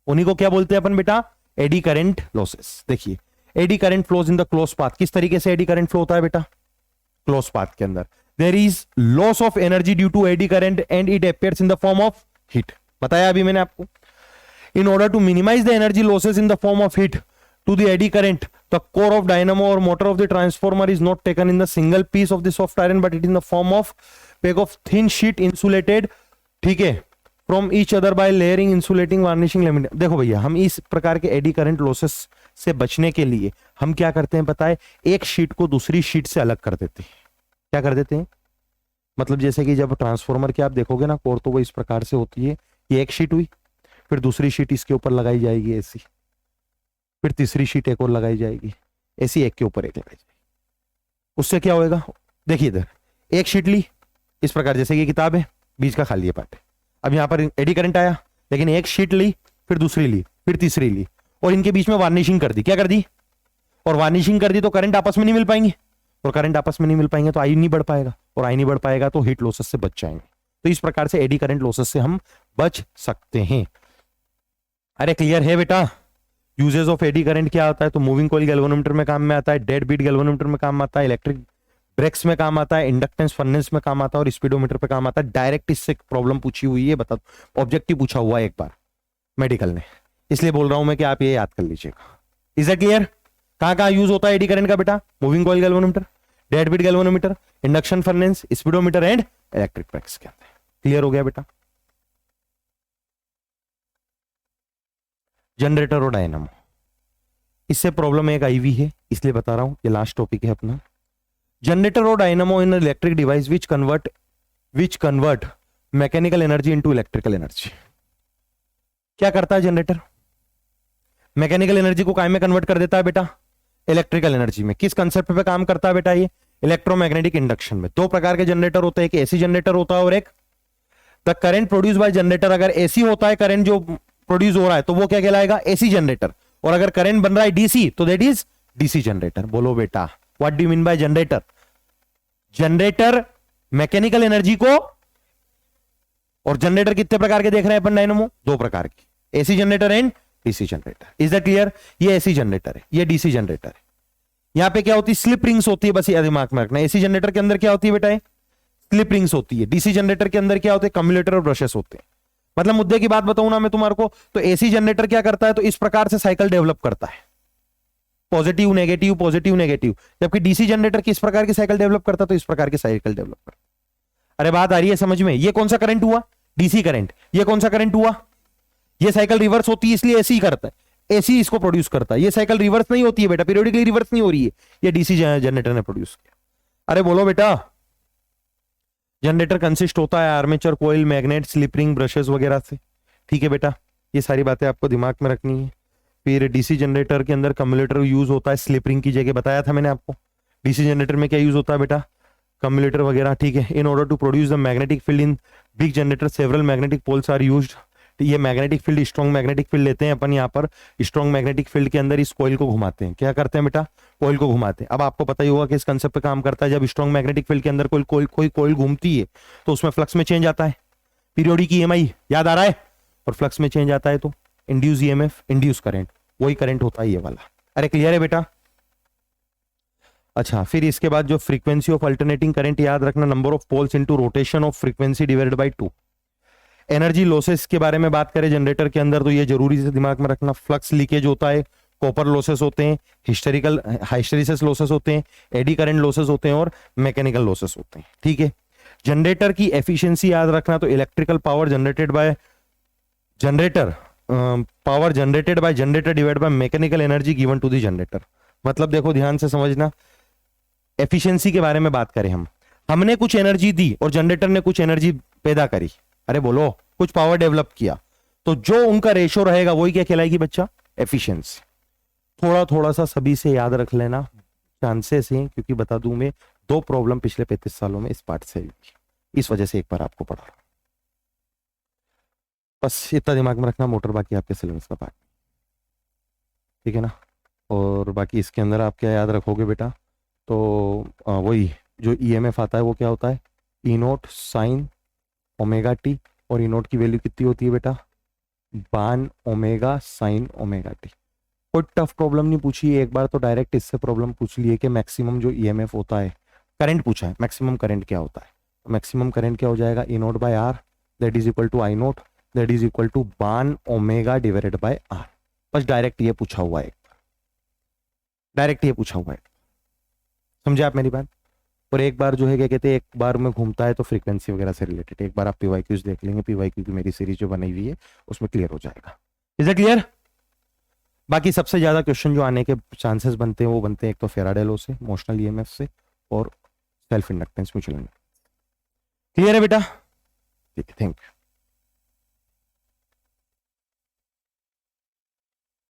उन्हीं को क्या बोलते हैं अपन बेटा, एडी करंट लॉसेस। देखिए eddy current flows in the close path, किस तरीके से एडी करंट फ्लो होता है बेटा, क्लोज पाथ के अंदर there is loss of energy due to eddy current and it appears in the form of heat. बताया अभी मैंने आपको, in order to minimise the energy losses in the form of heat to the eddy current, the core of dynamo और motor of the transformer is not taken in the single piece of the soft iron but it in the form of pack of thin sheet insulated, ठीक है, from each other by layering insulating varnishing laminate. देखो भैया, हम इस प्रकार के एडी करंट लॉसेस से बचने के लिए हम क्या करते हैं पता है, एक शीट को दूसरी शीट से अलग कर देते हैं। क्या कर देते हैं, मतलब जैसे कि जब ट्रांसफॉर्मर के आप देखोगे ना कोर, तो वो इस प्रकार से होती है, ये एक शीट हुई, फिर दूसरी शीट इसके ऊपर लगाई जाएगी ऐसी, फिर तीसरी शीट एक और लगाई जाएगी ऐसी, एक के ऊपर एक लगाई जाएगी। उससे क्या होएगा, देखिए इधर एक शीट ली इस प्रकार, जैसे कि किताब है, बीच का खाली है पार्ट, अब यहां पर एडी करंट आया, लेकिन एक शीट ली, फिर दूसरी ली, फिर तीसरी ली, और इनके बीच में वार्निशिंग कर दी। क्या कर दी, और वार्निशिंग कर दी तो करंट आपस में नहीं मिल पाएंगे, और करंट आपस में नहीं मिल पाएंगे तो आई नहीं बढ़ पाएगा, और आई नहीं बढ़ पाएगा तो हीट लॉसेस से बच जाएंगे। तो इस प्रकार से एडी करंट लॉसेस से हम बच सकते हैं। अरे क्लियर है बेटा, यूजेस ऑफ एडी करंट क्या होता है, तो मूविंग कॉइल गैल्वेनोमीटर में काम में आता है, डेड बीट गैल्वेनोमीटर में काम आता है, इलेक्ट्रिक ब्रेक्स में काम आता है, इंडक्टेंस फर्नेस में काम आता है और स्पीडोमीटर पे काम आता है। डायरेक्ट इससे प्रॉब्लम पूछी हुई है, बता दो, ऑब्जेक्टिव पूछा हुआ है एक बार मेडिकल ने, इसलिए बोल रहा हूं मैं कि आप ये याद कर लीजिएगा। Is it clear? कहां कहां यूज होता है एडी करंट का बेटा? Moving coil galvanometer, dead beat galvanometer, induction furnace, speedometer and electric brakes के अंदर। क्लियर हो गया बेटा? जनरेटर और डायनामो, इससे प्रॉब्लम एक आई हुई है इसलिए बता रहा हूं, ये लास्ट टॉपिक है अपना। जनरेटर और dynamo in electric device which convert mechanical energy into electrical energy. क्या करता है जनरेटर? मैकेनिकल एनर्जी को काय में कन्वर्ट कर देता है बेटा? इलेक्ट्रिकल एनर्जी में। किस कंसेप्ट पे काम करता है बेटा ये? इलेक्ट्रोमैग्नेटिक इंडक्शन में। दो प्रकार के जनरेटर होते हैं, एक एसी जनरेटर होता है और एक the current produce by generator. अगर एसी होता है करंट जो प्रोड्यूस हो रहा है तो वो क्या कहलाएगा? AC generator. और अगर करंट बन रहा है डीसी तो दैट इज डीसी जनरेटर। बोलो बेटा, what do you mean by generator? Generator mechanical energy को, और जनरेटर कितने प्रकार के देख रहे हैं अपन डायनामो? दो प्रकार की, AC generator and DC generator. Is that clear? ये एसी जनरेटर है, ये डीसी जनरेटर है। यहां पे क्या होती है? स्लिप रिंग्स होती है, बस ये दिमाग में रखना। एसी जनरेटर के अंदर क्या होती है बेटा? स्लिप रिंग्स होती है। डीसी जनरेटर के अंदर क्या होते हैं? कम्युलेटर और ब्रशेस होते हैं। मतलब मुद्दे की बात बताऊं ना मैं तुम्हारे को, तो एसी जनरेटर क्या करता है? तो इस प्रकार से साइकिल डेवलप करता है, पॉजिटिव नेगेटिव पॉजिटिव नेगेटिव। जबकि डीसी जनरेटर किस प्रकार की साइकिल डेवलप करता है? तो इस प्रकार की साइकिल डेवलप करता है। अरे बात आ रही है समझ में? ये कौन सा करंट हुआ? DC current. ये कौन सा करंट हुआ? ये साइकिल रिवर्स होती है इसलिए एसी करता है, एसी इसको प्रोड्यूस करता है। ये साइकिल रिवर्स नहीं होती है बेटा, पीरियोडिकली रिवर्स नहीं हो रही है, ये डीसी जनरेटर ने प्रोड्यूस किया। अरे बोलो बेटा, जनरेटर कंसिस्ट होता है आर्मेचर, कोयल, मैग्नेट, स्लिप रिंग, ब्रशेस वगैरह से। ठीक है बेटा, ये सारी बातें आपको दिमाग में रखनी है। फिर डीसी जनरेटर के अंदर कम्युलेटर यूज होता है स्लिप रिंग की जगह, बताया था मैंने आपको। डीसी जनरेटर में क्या यूज होता है बेटा? कम्युलेटर वगैरह। ठीक है, in order to produce the magnetic field in big generator several magnetic poles are used. ये magnetic field, strong magnetic field लेते हैं अपन यहाँ पर। स्ट्रॉन्ग मैग्नेटिक फील्ड के अंदर इस कॉइल को घुमाते हैं। क्या करते हैं बेटा? कॉइल को घुमाते हैं। अब आपको पता ही होगा कि इस कंसेप्ट पे काम करता है। जब स्ट्रॉन्ग मैग्नेटिक फील्ड के अंदर कोई कॉइल घूमती है तो उसमें फ्लक्स में चेंज आता है, पीरियोडिक ईएमआई याद आ रहा है? और फ्लक्स में चेंज आता है तो इंड्यूस ईएमएफ, इंड्यूस करंट, वही करंट होता है ये वाला। अरे क्लियर है बेटा? अच्छा, फिर इसके बाद जो फ्रीक्वेंसी ऑफ अल्टरनेटिंग करंट याद रखना, number of poles into rotation of frequency divided by 2। Energy losses के बारे में बात करें जनरेटर के अंदर तो ये जरूरी से दिमाग में रखना, फ्लक्स लीकेज होता है, कॉपर लॉसेस होते हैं, हिस्टेरिसिस लॉसेस होते हैं, एडी करंट लॉसेस होते हैं और मैकेनिकल लॉसेस होते हैं। ठीक है, जनरेटर की एफिशिएंसी याद रखना, तो electrical power generated by generator divide by mechanical energy given to the generator. मतलब देखो ध्यान से समझना, एफिशिएंसी के बारे में बात करें हमने कुछ एनर्जी दी और जनरेटर ने कुछ एनर्जी पैदा करी। अरे बोलो, कुछ पावर डेवलप किया, तो जो उनका रेशो रहेगा वही क्या कहलाएगी बच्चा? एफिशिएंसी। थोड़ा थोड़ा सा सभी से याद रख लेना, चांसेस हैं, क्योंकि बता दूं मैं 2 प्रॉब्लम पिछले 35 सालों में इस पार्ट से हुई, इस वजह से एक बार आपको पढ़ा रहा हूं। बस इतना दिमाग में रखना, मोटर बाकी आपके सिलेबस का पार्ट। ठीक है ना? और बाकी इसके अंदर आप क्या याद रखोगे बेटा? तो वही जो ईएमएफ आता है वो क्या होता है? ई नोट साइन ओमेगा टी, और ई नोट की वैल्यू कितनी होती है बेटा? बान ओमेगा साइन ओमेगा टी। कोई टफ प्रॉब्लम नहीं पूछी एक बार, तो डायरेक्ट इससे प्रॉब्लम पूछ ली है कि मैक्सिमम जो ईएमएफ होता है, करंट पूछा है, मैक्सिमम करंट क्या होता है? तो मैक्सिमम करंट क्या हो जाएगा? E naught by R that is equal to I naught that is equal to ban omega divided by R. बस डायरेक्ट ये पूछा हुआ है, डायरेक्ट ये पूछा हुआ है। समझे आप मेरी बात? और एक बार जो है क्या कहते हैं, एक बार में घूमता है तो फ्रीक्वेंसी वगैरह से रिलेटेड एक बार आप पीवाईक्यूज देख लेंगे, पीवाईक्यू की मेरी सीरीज जो बनी हुई है उसमें क्लियर हो जाएगा। Is it clear? बाकी सबसे ज्यादा क्वेश्चन जो आने के चांसेस बनते हैं वो बनते हैं एक तो फेराडे लॉ से, मोशनल ईएमएफ से, और self inductance mutual inductance. Clear है बेटा? ठीक है, थैंक यू।